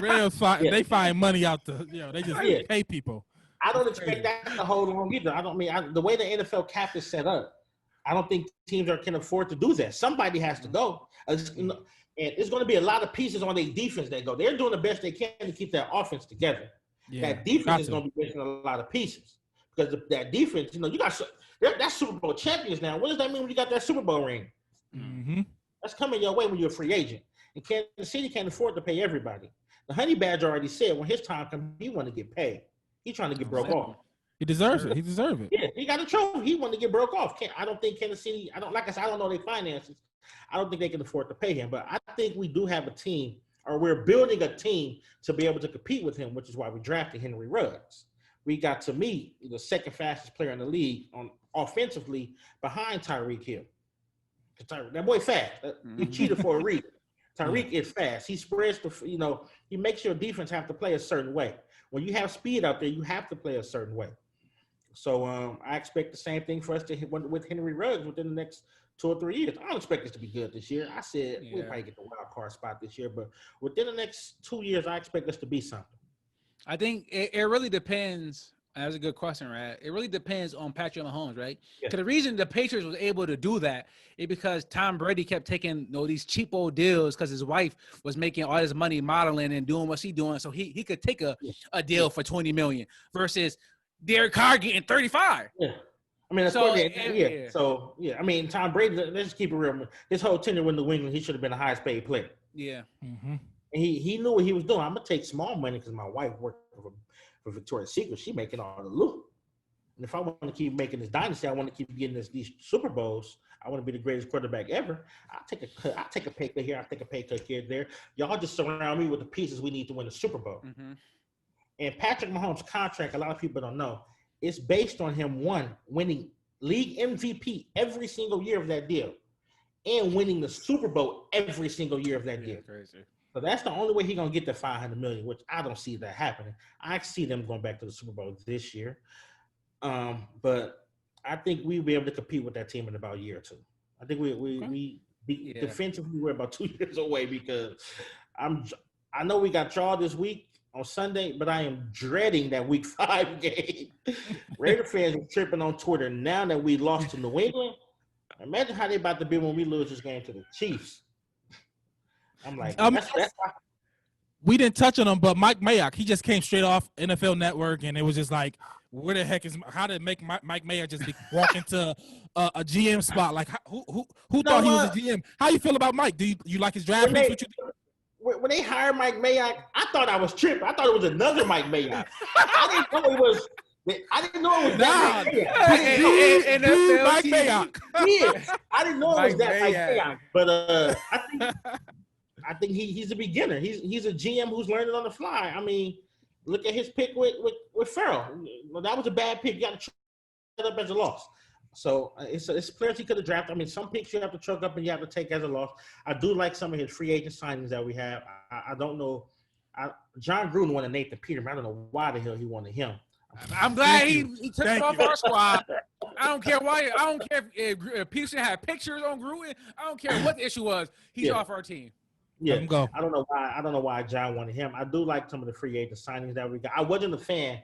Rams they find money out they just pay people. I don't expect that to hold long either. The way the NFL cap is set up, I don't think teams can afford to do that. Somebody has to go. And it's going to be a lot of pieces on their defense that go. They're doing the best they can to keep that offense together. Yeah, that defense is going to be missing a lot of pieces because that defense, you got that's Super Bowl champions now. What does that mean when you got that Super Bowl ring? Mm-hmm. That's coming your way when you're a free agent. And Kansas City can't afford to pay everybody. The Honey Badger already said when his time comes, he want to get paid. He's trying to get broke off. He deserves it. He deserves it. Yeah, he got a trophy. He wanted to get broke off. I don't think Kansas City. I don't know their finances. I don't think they can afford to pay him. But I think we do have a team, or we're building a team to be able to compete with him, which is why we drafted Henry Ruggs. We got, to me, the second fastest player in the league offensively behind Tyreek Hill. That boy fast. He cheated for a reason. Tyreek is fast. He spreads he makes your defense have to play a certain way. When you have speed out there, you have to play a certain way. So I expect the same thing for us to hit with Henry Ruggs within the next 2 or 3 years. I don't expect us to be good this year. I said we'll probably get the wild card spot this year, but within the next 2 years, I expect us to be something. I think it really depends. That's a good question, right? It really depends on Patrick Mahomes, right? Because the reason the Patriots was able to do that is because Tom Brady kept taking these cheap old deals because his wife was making all his money modeling and doing what she's doing, so he could take a deal for $20 million versus Derek Carr getting 35. Yeah. I mean, So, I mean, Tom Brady, let's keep it real. His whole tenure with New England, he should have been the highest paid player. Yeah. Mm-hmm. And he knew what he was doing. I'm going to take small money because my wife worked for Victoria's Secret. She making all the loot. And if I want to keep making this dynasty, I want to keep getting these Super Bowls. I want to be the greatest quarterback ever. I'll take a pay cut here. I'll take a pay cut here, there. Y'all just surround me with the pieces we need to win the Super Bowl. Mm-hmm. And Patrick Mahomes' contract, a lot of people don't know, it's based on him, winning league MVP every single year of that deal and winning the Super Bowl every single year of that deal. Crazy. So that's the only way he's going to get the $500 million, which I don't see that happening. I see them going back to the Super Bowl this year. But I think we'll be able to compete with that team in about a year or two. I think defensively, we're about 2 years away because I know we got y'all this week on Sunday, but I am dreading that Week 5 game. Raider fans are tripping on Twitter now that we lost to New England. Imagine how they about to be when we lose this game to the Chiefs. I'm like, we didn't touch on him, but Mike Mayock, he just came straight off NFL Network, and it was just like, where the heck is? How did Mike Mayock just walk into a GM spot? Like, who thought he was a GM? How you feel about Mike? Do you like his draft picks? When they hired Mike Mayock, I thought I was tripping. I thought it was another Mike Mayock. I didn't know it was that Mike Mayock. Mike Mayock. Yeah, I didn't know it was that Mike Mayock. But I think he's a beginner. He's a GM who's learning on the fly. I mean, look at his pick with Farrell. Well, that was a bad pick. You got to chalk it up as a loss. So it's players he could have drafted. I mean, some picks you have to truck up and you have to take as a loss. I do like some of his free agent signings that we have. I don't know. John Gruden wanted Nathan Peterman. I don't know why the hell he wanted him. I'm glad he took it off our squad. I don't care why. I don't care if Peterson had pictures on Gruden. I don't care what the issue was. He's off our team. Yeah, Let him go. I don't know why. I don't know why John wanted him. I do like some of the free agent signings that we got. I wasn't a fan.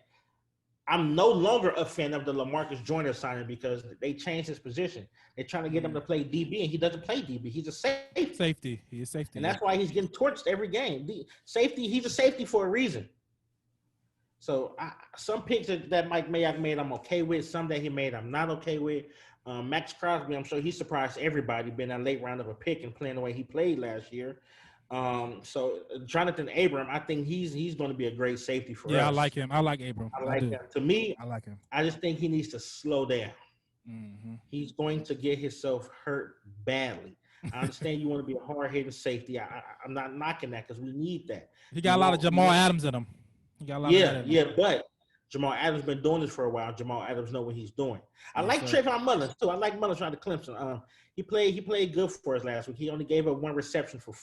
I'm no longer a fan of the LaMarcus Joyner signing because they changed his position. They're trying to get him to play DB, and he doesn't play DB. He's a safety. Safety. He is safety. And that's why he's getting torched every game. Safety, he's a safety for a reason. So some picks that Mike Mayock made, I'm okay with. Some that he made, I'm not okay with. Max Crosby, I'm sure he surprised everybody being a late round of a pick and playing the way he played last year. So Jonathan Abram, I think he's going to be a great safety for us. Yeah, I like him. I like Abram. I like him. To me, I like him. I just think he needs to slow down. Mm-hmm. He's going to get himself hurt badly. I understand you want to be a hard-hitting safety. I'm not knocking that because we need that. He got a lot of Jamal Adams in him. He got a lot of that in him. But Jamal Adams been doing this for a while. Jamal Adams know what he's doing. I like Trayvon Mullins too. I like Mullins trying to Clemson. He played good for us last week. He only gave up one reception for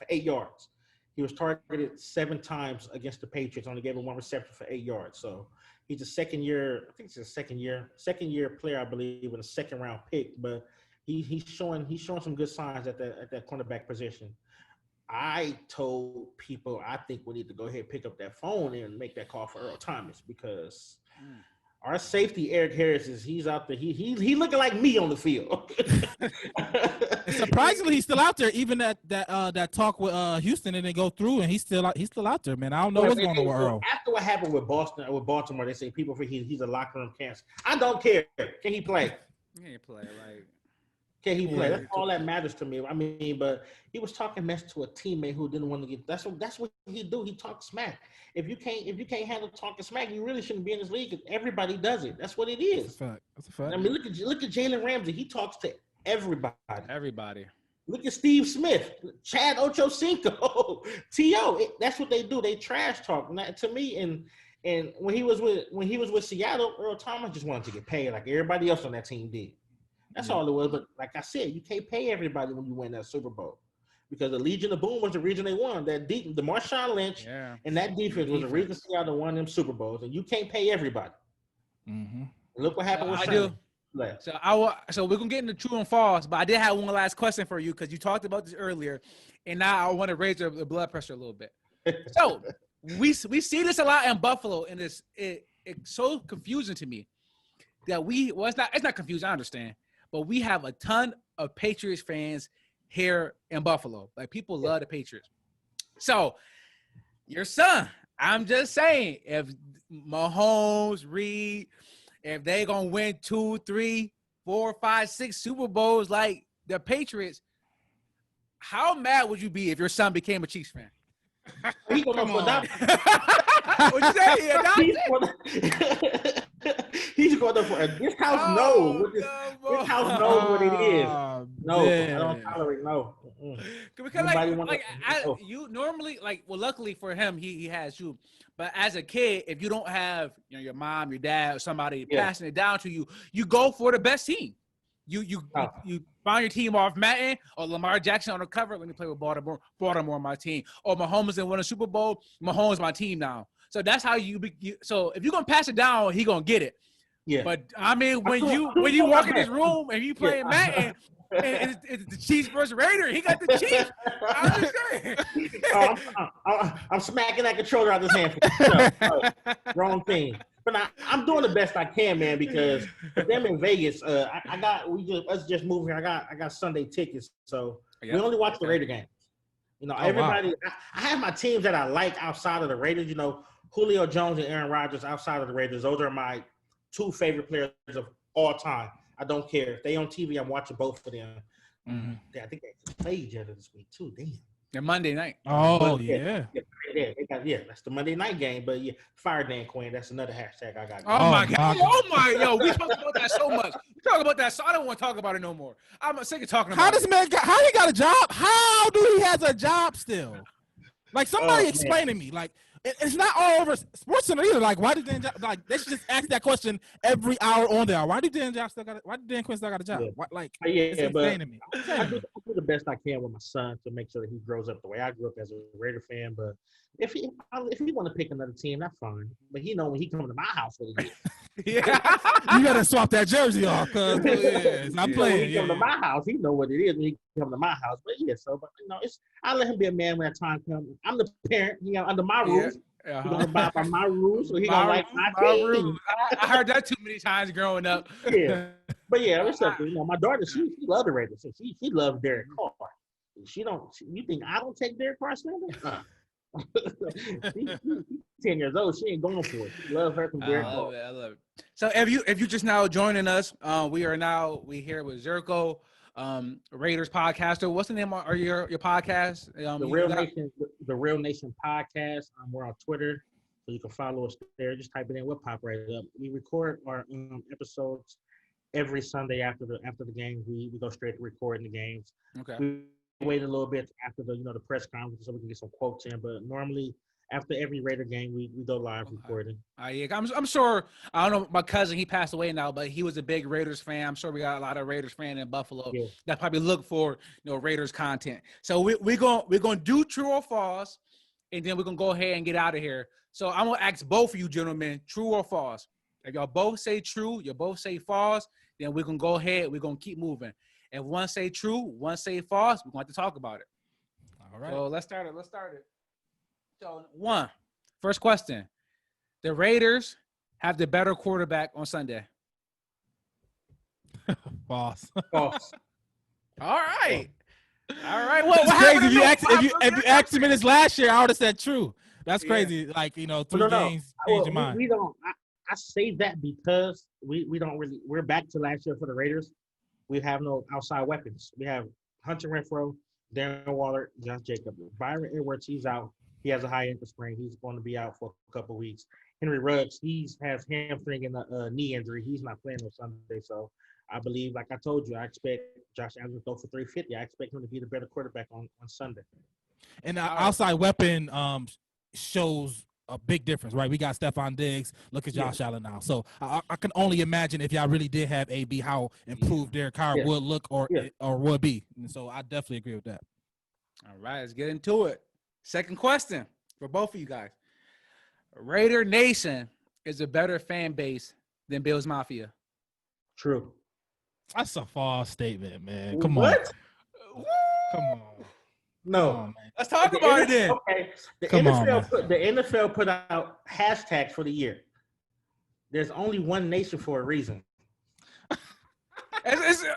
8 yards. He was targeted 7 times against the Patriots. Only gave him one reception for 8 yards. So he's a second year. I think it's a second year player, I believe, with a second round pick. But he's showing some good signs at that cornerback position. I told people I think we need to go ahead and pick up that phone and make that call for Earl Thomas because our safety Eric Harris he's out there. He looking like me on the field. Surprisingly, he's still out there. Even that talk with Houston didn't go through, and he's still out there, man. I don't know what's going on with Earl. After what happened with Baltimore, they say people think he's a locker room cancer. I don't care. Can he play? He can't play. Like, can he play? That's all that matters to me. I mean, but he was talking mess to a teammate who didn't want to get. That's what he do. He talks smack. If you can't handle talking smack, you really shouldn't be in this league. Everybody does it. That's what it is. That's a fact. I mean, look at Jalen Ramsey. He talks to everybody. Everybody. Look at Steve Smith, Chad Ochocinco, T.O. That's what they do. They trash talk. And that, to me, and when he was with Seattle, Earl Thomas just wanted to get paid like everybody else on that team did. That's all it was. But like I said, you can't pay everybody when you win that Super Bowl because the Legion of Boom was the reason they won. The Marshawn Lynch and that defense was the reason Seattle won them Super Bowls. And you can't pay everybody. Mm-hmm. Look what happened with I Sunday. do. So we're gonna get into true and false, but I did have one last question for you because you talked about this earlier, and now I want to raise the blood pressure a little bit. So we see this a lot in Buffalo, and it's so confusing to me that it's not confusing. I understand. But we have a ton of Patriots fans here in Buffalo. Like, people love the Patriots. So, your son, I'm just saying, if Mahomes, Reed, if they going to win 2, 3, 4, 5, 6 Super Bowls like the Patriots, how mad would you be if your son became a Chiefs fan? He gonna go for What'd you say? He's going to for this house knows. This house knows what it is. No, man. I don't tolerate no. Because you normally luckily for him, he has you. But as a kid, if you don't have your mom, your dad, or somebody passing it down to you, you go for the best team. You find your team off Madden or Lamar Jackson on the cover. Let me play with Baltimore on my team. Or Mahomes and win a Super Bowl. Mahomes my team now. So that's how so if you're gonna pass it down, he gonna get it. Yeah. But I mean, when you walk in this room and you play Madden, and it's the Chiefs versus Raiders, he got the Chiefs. I'm smacking that controller out of his hand. Wrong thing. But I'm doing the best I can, man, because for them in Vegas, us just moving here. I got Sunday tickets, so we only watch the Raider games. Everybody. Wow. I have my teams that I like outside of the Raiders. Julio Jones and Aaron Rodgers outside of the Raiders. Those are my 2 favorite players of all time. I don't care if they on TV. I'm watching both of them. Mm-hmm. I think they play each other this week too. Damn. And Monday night. Oh, yeah. That's the Monday night game. But fire Dan Quinn. That's another hashtag I got. Oh my God. We talk about that so much. We talk about that, so I don't want to talk about it no more. I'm sick of talking about it. How he got a job? How do he has a job still? Like, somebody explain to me. Like, it's not all over Sports Center either. Like, why did Dan they should just ask that question every hour on there. Why did Dan Quinn still got a job? Yeah. Why, like, Yeah, it's insane to me. I do the best I can with my son to make sure that he grows up the way I grew up as a Raider fan. But if he want to pick another team, that's fine. But he know when he comes to my house what it is. Yeah. You gotta swap that jersey off, cuz it's not playing. When he come to my house, he know what it is when he come to my house. But yeah, but I let him be a man when that time comes. I'm the parent, under my rules. He's gonna abide by my rules, so he gonna like my team. I heard that too many times growing up. Yeah, but yeah, what's up? My daughter, she loves the Raiders. So she loves Derek Carr. She don't. You think I don't take Derek Carr slander? She's 10 years old. She ain't going for it. She loves her from Derek Carr. I love it. So if you just now joining us, we here with Zerko, Raiders podcaster. What's the name of your podcast? The Real Nation podcast. We're on Twitter, so you can follow us there. Just type it in. We'll pop right up. We record our episodes every Sunday after the game. We go straight to recording the games. Okay. We wait a little bit after the press conference so we can get some quotes in. But normally after every Raider game, we go live recording. Yeah, I'm sure. I don't know. My cousin, he passed away now, but he was a big Raiders fan. I'm sure we got a lot of Raiders fans in Buffalo that probably look for Raiders content. So we're gonna do true or false, and then we're gonna go ahead and get out of here. So I'm gonna ask both of you gentlemen, true or false. If y'all both say true, you both say false, then we're gonna go ahead. We're gonna keep moving. If one say true, one say false, we're going to have to talk about it. All right. So let's start it. So first question. The Raiders have the better quarterback on Sunday. False. False. All right. Well, it's crazy. If you asked him in his last year, I would have said true. That's crazy. Yeah. Like, 3 games change your mind. We don't. I say that because we don't really. We're back to last year for the Raiders. We have no outside weapons. We have Hunter Renfrow, Darren Waller, Josh Jacobs. Byron Edwards, he's out. He has a high ankle sprain. He's going to be out for a couple of weeks. Henry Ruggs, has hamstring and a knee injury. He's not playing on Sunday. So I believe, like I told you, I expect Josh Allen to throw for 350. I expect him to be the better quarterback on Sunday. And the outside weapon shows a big difference, right? We got Stephon Diggs. Look at Josh Allen now. So I can only imagine if y'all really did have AB, how improved Derek Carr would look or would be. And so I definitely agree with that. All right, let's get into it. Second question for both of you guys. Raider Nation is a better fan base than Bills Mafia. True. That's a false statement, man. Come on. Come on. No. Come on, let's talk about it then. Okay. The NFL put out hashtags for the year. There's only one nation for a reason.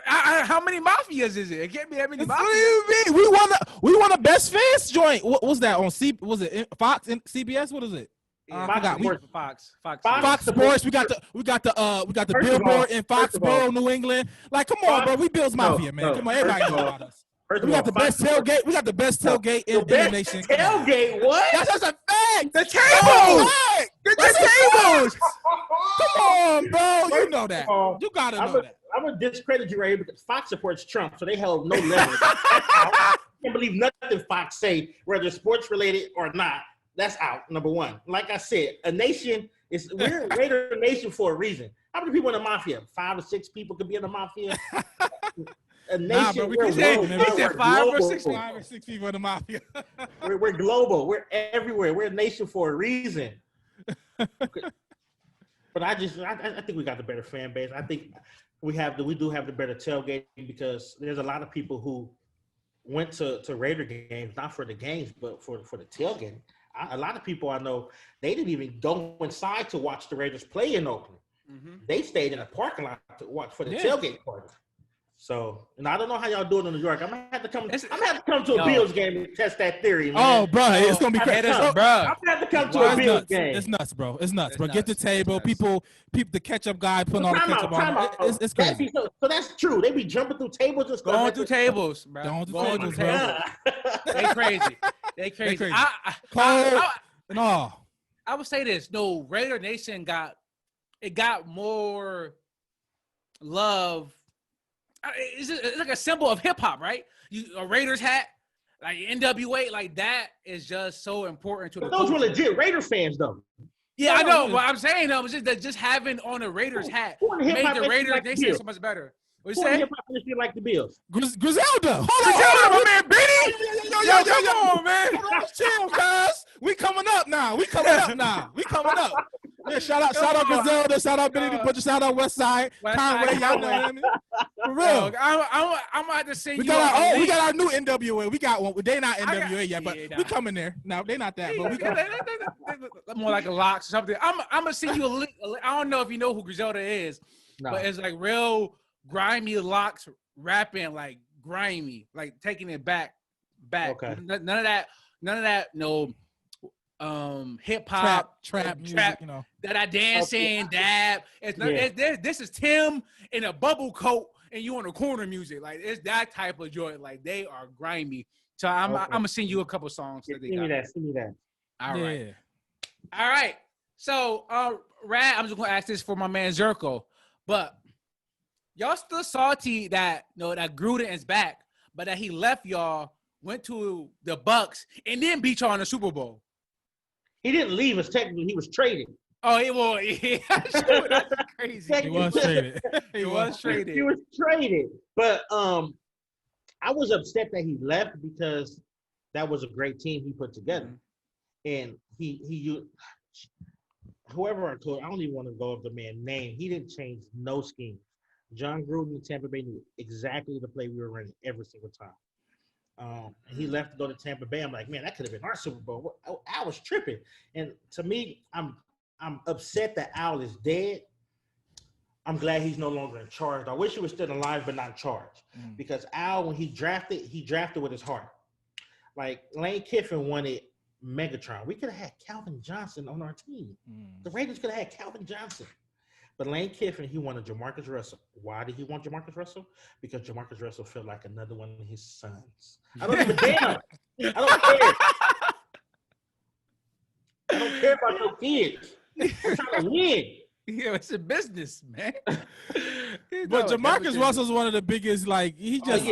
How many mafias is it? It can't be that many mafias. What do you mean? We won a best fans joint. What was that on was it Fox and CBS? What is it? Fox Sports. We got the Billboard in Foxborough, New England. Like, come on, bro. We Bills Mafia, man. Come on, everybody knows about us. We got the best tailgate. We got the best tailgate in the nation. Tailgate? What? That's a fact. The tables. The tables. Come on, bro. You know that. You gotta know that. I'm gonna discredit you right here because Fox supports Trump, so they held no leverage. I can't believe nothing Fox say, whether sports related or not. That's out. Number one. Like I said, we're a Raider Nation for a reason. How many people in the mafia? 5 or 6 people could be in the mafia. A nation. We said 5 or 6 people in the mafia. We're global. We're everywhere. We're a nation for a reason. But I think we got the better fan base. I think we do have the better tailgate because there's a lot of people who went to Raider games, not for the games, but for the tailgate. A lot of people I know, they didn't even go inside to watch the Raiders play in Oakland. Mm-hmm. They stayed in the parking lot to watch for the tailgate party. So, and I don't know how y'all doing in New York. I'm gonna have to come to a Bills game and test that theory, man. Oh, bro, it's gonna be crazy, I'm gonna have to come to a Bills game. It's nuts, bro. It's nuts, bro. Get the table. People, the ketchup guy putting all the ketchup on. It's crazy. So that's true. They be jumping through tables and stuff. Going through tables, bro. Going through tables. They crazy. I would say this. No, Raider Nation got more love. It's like a symbol of hip hop, right? A Raiders hat, Like NWA, like that is just so important to the Those were culture. legit Raider fans, though. Yeah, I know. What I'm saying though, was just that just having on a Raiders hat made the Raiders nation so much better. What you say? Hip hop industry like the Bills. Griselda. Hold Griselda, on, my man, Benny. Yo, Come on, man. Chill, guys. We coming up now. We coming up. Yeah, shout out Griselda. Shout out Benny the Butcher. Shout out Westside. Conway, y'all know what I mean? For real. I'm about to sing we you. got our new NWA. We got one. They not NWA yet, but yeah, we coming there. No, they not that. But we coming. More like a Locks or something. I'm gonna sing you a link. I don't know if you know who Griselda is, but it's like real grimy Locks rapping, like grimy, like taking it back. Okay. None of that. No, hip hop, trap, music, you know. That dancing, dab. This is Tim in a bubble coat and you on the corner music. Like it's that type of joint. Like they are grimy. So I'm gonna send you a couple songs. Send me that. All right. So, Rad, I'm just gonna ask this for my man Zerko, but y'all still salty that that Gruden is back, but that he left y'all, went to the Bucks, and then beat y'all in the Super Bowl. He didn't leave us technically. He was traded. Oh, that's crazy. He was traded. He was traded. But I was upset that he left because that was a great team he put together. And he whoever I told, I don't even want to go over the man's name. He didn't change no scheme. John Gruden in Tampa Bay knew exactly the play we were running every single time. He left to go to Tampa Bay. I'm like, man, that could have been our Super Bowl. I was tripping. And to me, I'm upset that Al is dead. I'm glad he's no longer in charge. I wish he was still alive, but not in charge. Because Al, when he drafted with his heart. Like Lane Kiffin wanted Megatron. We could have had Calvin Johnson on our team. The Raiders could have had Calvin Johnson. But Lane Kiffin, he wanted Jamarcus Russell. Why did he want Jamarcus Russell? Because Jamarcus Russell felt like another one of his sons. I don't give a damn. I don't care. I don't care about your kids. I'm trying to win. Yeah, it's a business, man. But Jamarcus Russell's one of the biggest, like, he just,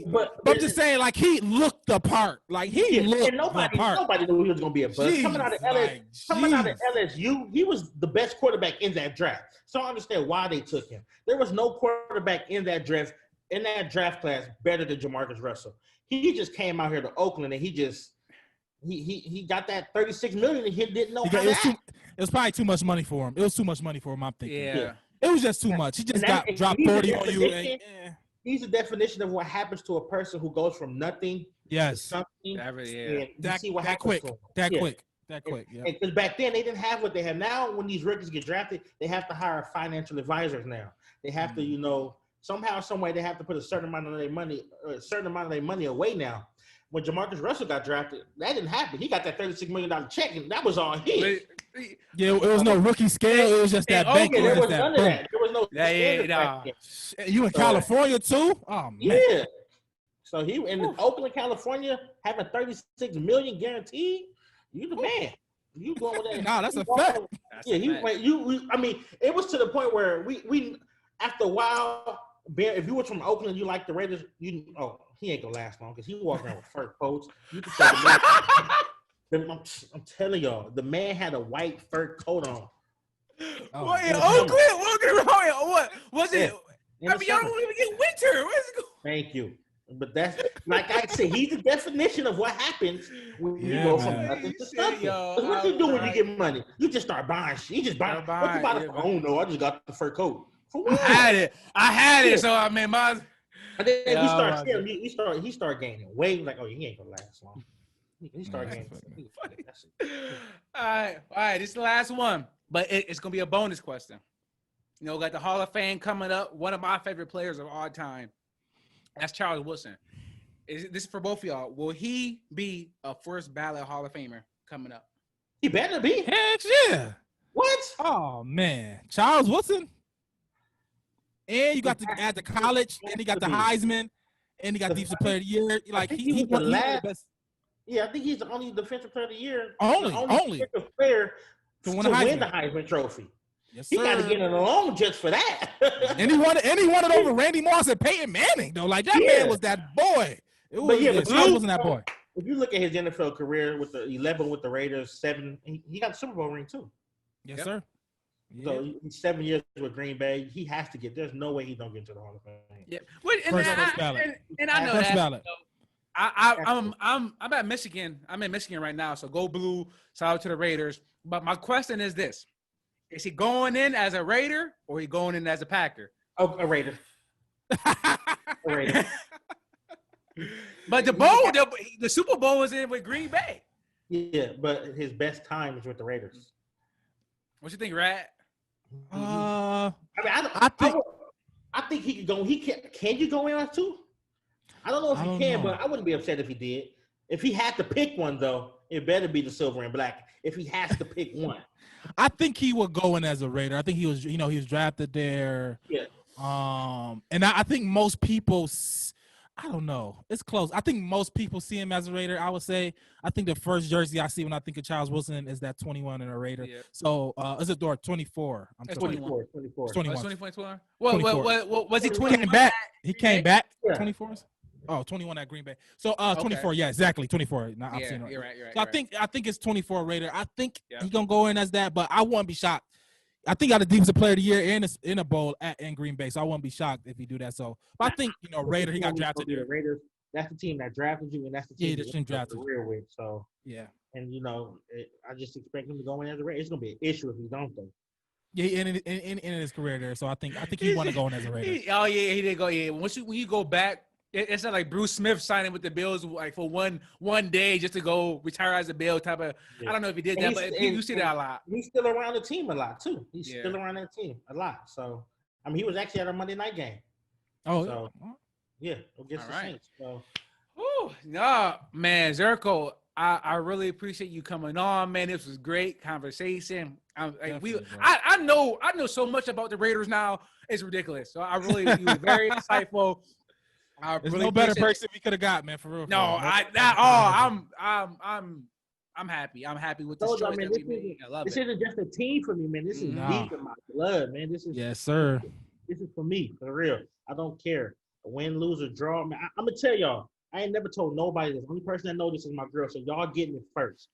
but I'm just saying, like, he looked the part. Like, he looked the part. Nobody knew he was going to be a buzz. Coming out of LSU, he was the best quarterback in that draft. So I understand why they took him. There was no quarterback in that draft class better than Jamarcus Russell. He just came out here to Oakland and he got that $36 million and he didn't know how to act. It was probably too much money for him. It was too much money for him, I'm thinking. Yeah. It was just too much. He just got dropped 40 on you. He's the definition of what happens to a person who goes from nothing to something. That quick. Yeah. Because back then they didn't have what they have now. When these rookies get drafted, they have to hire financial advisors now. They have to, somehow, some way, they have to put a certain amount of their money away now. When Jamarcus Russell got drafted, that didn't happen. He got that $36 million check, and that was all his. Yeah, it was no rookie scale. It was just that bank. There was none of that. There was no. You in California too? Oh man. Yeah. So he in Oakland, California, having $36 million guaranteed. You the man. You going with that? No, that's a fact. I mean, it was to the point where we after a while, if you were from Oakland, you like the Raiders. He ain't gonna last long because he walking around with fur coats. You can say I'm telling y'all, the man had a white fur coat on. What in Oakland? Walking around? What was it? I mean, y'all don't even get winter. Where's it going? Thank you. But that's like I said, he's the definition of what happens when you go from nothing to something. What you do when you get money? You just start buying shit. You just buy. What you buy? Oh no, I just got the fur coat. For what? I had it. So I mean, and then he started gaining weight. Like, he ain't gonna last long. He started gaining. All right. This is the last one, but it's gonna be a bonus question. Got the Hall of Fame coming up. One of my favorite players of all time. That's Charles Woodson. This is for both of y'all. Will he be a first ballot Hall of Famer coming up? He better be. Heck yeah. What? Oh man, Charles Woodson. And you got to add the college, and he got the Heisman, and he got Defensive Player of the Year. Like he was the best. Yeah, I think he's the only Defensive Player of the Year. Only defensive player to win the Heisman Trophy. Yes, he got to get in alone just for that. and he won it over Randy Moss and Peyton Manning though. Like that man was that boy. It was, But yeah, yeah, but Styles wasn't that boy. If you look at his NFL career with the 11 with the Raiders, 7, he got a Super Bowl ring too. Yes, sir. So 7 years with Green Bay, he has to get. There's no way he don't get to the Hall of Fame. Yeah, First ballot. and I know First that. ballot. I'm at Michigan. I'm in Michigan right now, so go blue. Shout out to the Raiders. But my question is this: is he going in as a Raider or he going in as a Packer? Oh, a Raider. A Raider. But the Super Bowl was in with Green Bay. Yeah, but his best time is with the Raiders. What you think, Rat? I think he could go. He can. Can you go in as two? I don't know if he can, but I wouldn't be upset if he did. If he had to pick one, though, it better be the silver and black. If he has to pick one, I think he would go in as a Raider. I think he was, he was drafted there. Yeah. And I think most people, I don't know, it's close. I think most people see him as a Raider. I would say, I think the first jersey I see when I think of Charles Wilson is that 21 and a Raider. Yeah. So is it 24? I'm It's 24. 21. 24. Well, was he 20 He came back. He came back. Yeah. 24s. Oh, 21 at Green Bay. So 24. Yeah, exactly. 24. Now, I'm seeing it. You're right. So I think it's 24 Raider. I think he's gonna go in as that, but I wouldn't be shocked. I think got a defensive player of the year in a bowl in Green Bay, so I wouldn't be shocked if he do that. So, but I think Raider, he got drafted there. Raiders, that's the team that drafted you, and that's the team the team drafted career with. So yeah, and I just expect him to go in as a Raider. It's gonna be an issue if he don't though. Yeah, in his career there. So I think he want to go in as a Raider. He did go. Yeah, when you go back. It's not like Bruce Smith signing with the Bills like for one day just to go retire as a Bill type of. Yeah. I don't know if he did that, but you see that a lot. He's still around the team a lot too. He's still around that team a lot. So I mean, he was actually at a Monday night game. Oh, so, yeah, against the Saints. So, no, man, Zerko, I really appreciate you coming on, man. This was great conversation. I know so much about the Raiders now. It's ridiculous. So I really you were very insightful. There's really no better person we could have got, man. For real. No, I'm happy. I'm happy with this choice that we made. I love this it. Isn't just a team for me, man. This is deep in my blood, man. This is yes, sir. This is for me, for real. I don't care. Win, lose, or draw. Man, I'm gonna tell y'all. I ain't never told nobody this. The only person that knows this is my girl. So y'all getting it first.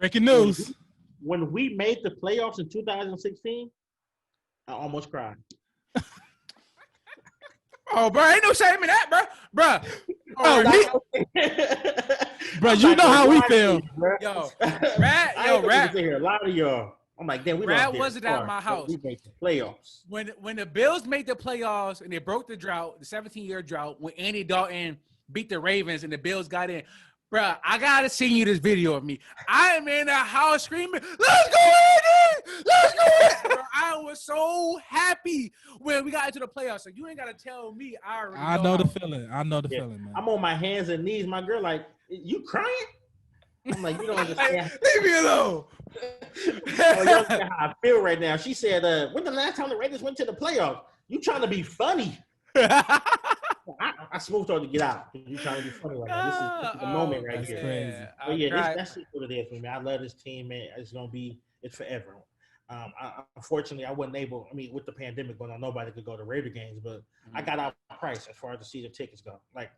Breaking news. When we made the playoffs in 2016, I almost cried. Oh, bro, ain't no shame in that, bro. Bro, you know how we feel. Yo, Rat. A lot of y'all. I'm like, damn, we Rat wasn't at my house. We made the playoffs. When the Bills made the playoffs and they broke the drought, the 17-year drought, when Andy Dalton beat the Ravens and the Bills got in. Bro, I gotta send you this video of me. I am in the house screaming, "Let's go, Andy! Let's go!" Bro, I was so happy when we got into the playoffs. So you ain't gotta tell me. I know the feeling. I know the feeling, man. I'm on my hands and knees. My girl, like, you crying? I'm like, you don't understand. Leave me alone. You understand how I feel right now. She said, when the last time the Raiders went to the playoffs? You trying to be funny? I smoothed her to get out. You trying to be funny right now. This is the moment right here. Crazy. But yeah, that's just what it is for me. I love this team, man. It's forever. Unfortunately, I wasn't able. I mean, with the pandemic going on, nobody could go to Raider games, but I got our price as far as the season tickets go. Like,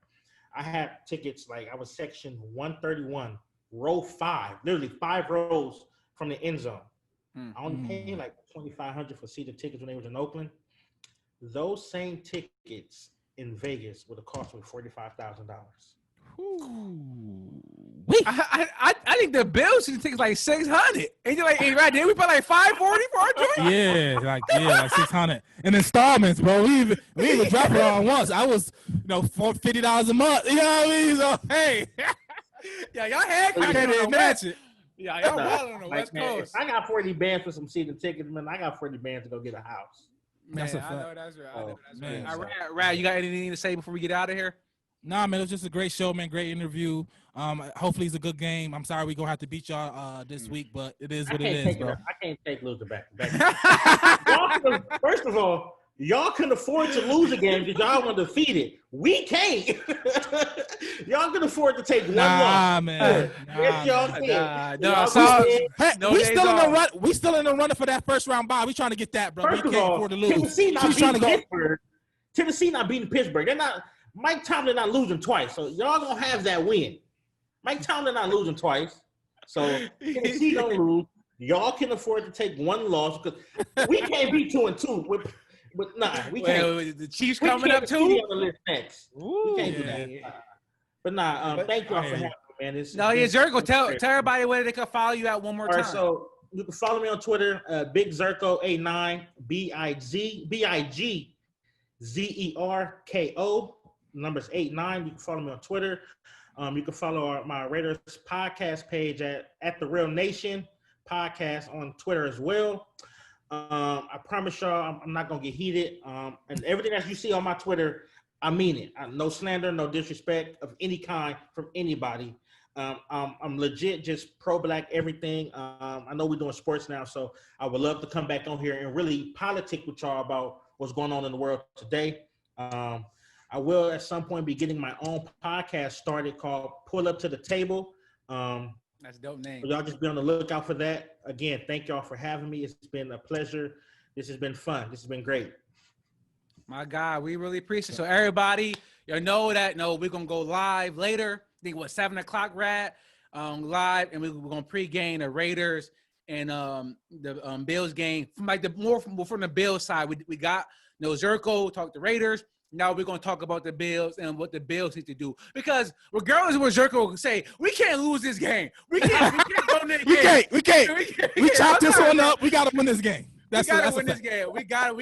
I had tickets. Like, I was section 131, row 5, literally 5 rows from the end zone. I only paid like $2,500 for season tickets when they was in Oakland. Those same tickets in Vegas would have cost me $45,000. I think the Bills should take like $600. And you're like, hey, right there, we put like $540 for our joint. Yeah, like $600 in installments, bro. We even dropped it all once. I was, $50 a month. You know what I mean? So hey, yeah, y'all had I can't imagine. Yeah, y'all wild on the West Coast. If I got 40 bands for some season tickets, man, I got 40 bands to go get a house. That's a fact. I know that's right. All right, Rad, you got anything to say before we get out of here? Nah, man, it was just a great show, man. Great interview. Hopefully it's a good game. I'm sorry we're gonna have to beat y'all this week, but it is what it is, bro. I can't take losing back. First of all, y'all can afford to lose a game because y'all were defeated. We can't. Y'all can afford to take one loss. Man. Yes, y'all can. We still in the run. We still in the running for that first round bye. We trying to get that, bro. First we can't afford to lose. Tennessee not beating Pittsburgh. They're not. Mike Tomlin not losing twice, so y'all gonna have that win. Mike Tomlin not losing twice, so Tennessee don't lose. Y'all can afford to take one loss because we can't be 2-2. We can't. The Chiefs coming up too. On the list next. Ooh, we can't do that. But thank y'all for having me, man. Zerko, tell everybody where they can follow you at one more time. All right, so you can follow me on Twitter, Bigzerko89, Bigzerko. Numbers 89. You can follow me on Twitter. You can follow my Raiders podcast page at The Real Nation podcast on Twitter as well. I promise y'all I'm not going to get heated. And everything that you see on my Twitter, I mean it. No slander, no disrespect of any kind from anybody. I'm legit just pro-black everything. I know we're doing sports now, so I would love to come back on here and really politic with y'all about what's going on in the world today. I will at some point be getting my own podcast started called Pull Up to the Table. That's a dope name. So y'all just be on the lookout for that. Again, thank y'all for having me. It's been a pleasure. This has been fun. This has been great. My God, we really appreciate it. So everybody, you know that we're gonna go live later. I think 7 o'clock, Rad, live, and we're gonna pregame the Raiders and the Bills game from from the Bills side. We got Zerko talk the Raiders. Now we're gonna talk about the Bills and what the Bills need to do, because regardless of what Zerko will say, we can't lose this game. We can't go in this game. We can't. We chop this one up. We gotta win this game. We gotta win this game. We got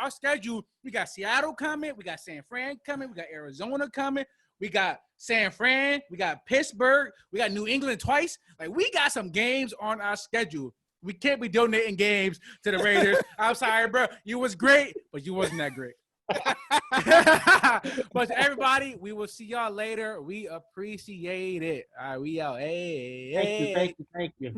our schedule. We got Seattle coming. We got San Fran coming. We got Arizona coming. We got San Fran. We got Pittsburgh. We got New England twice. Like, we got some games on our schedule. We can't be donating games to the Raiders. I'm sorry, bro. You was great, but you wasn't that great. But to everybody, we will see y'all later. We appreciate it. All right, we out. Hey, Thank you.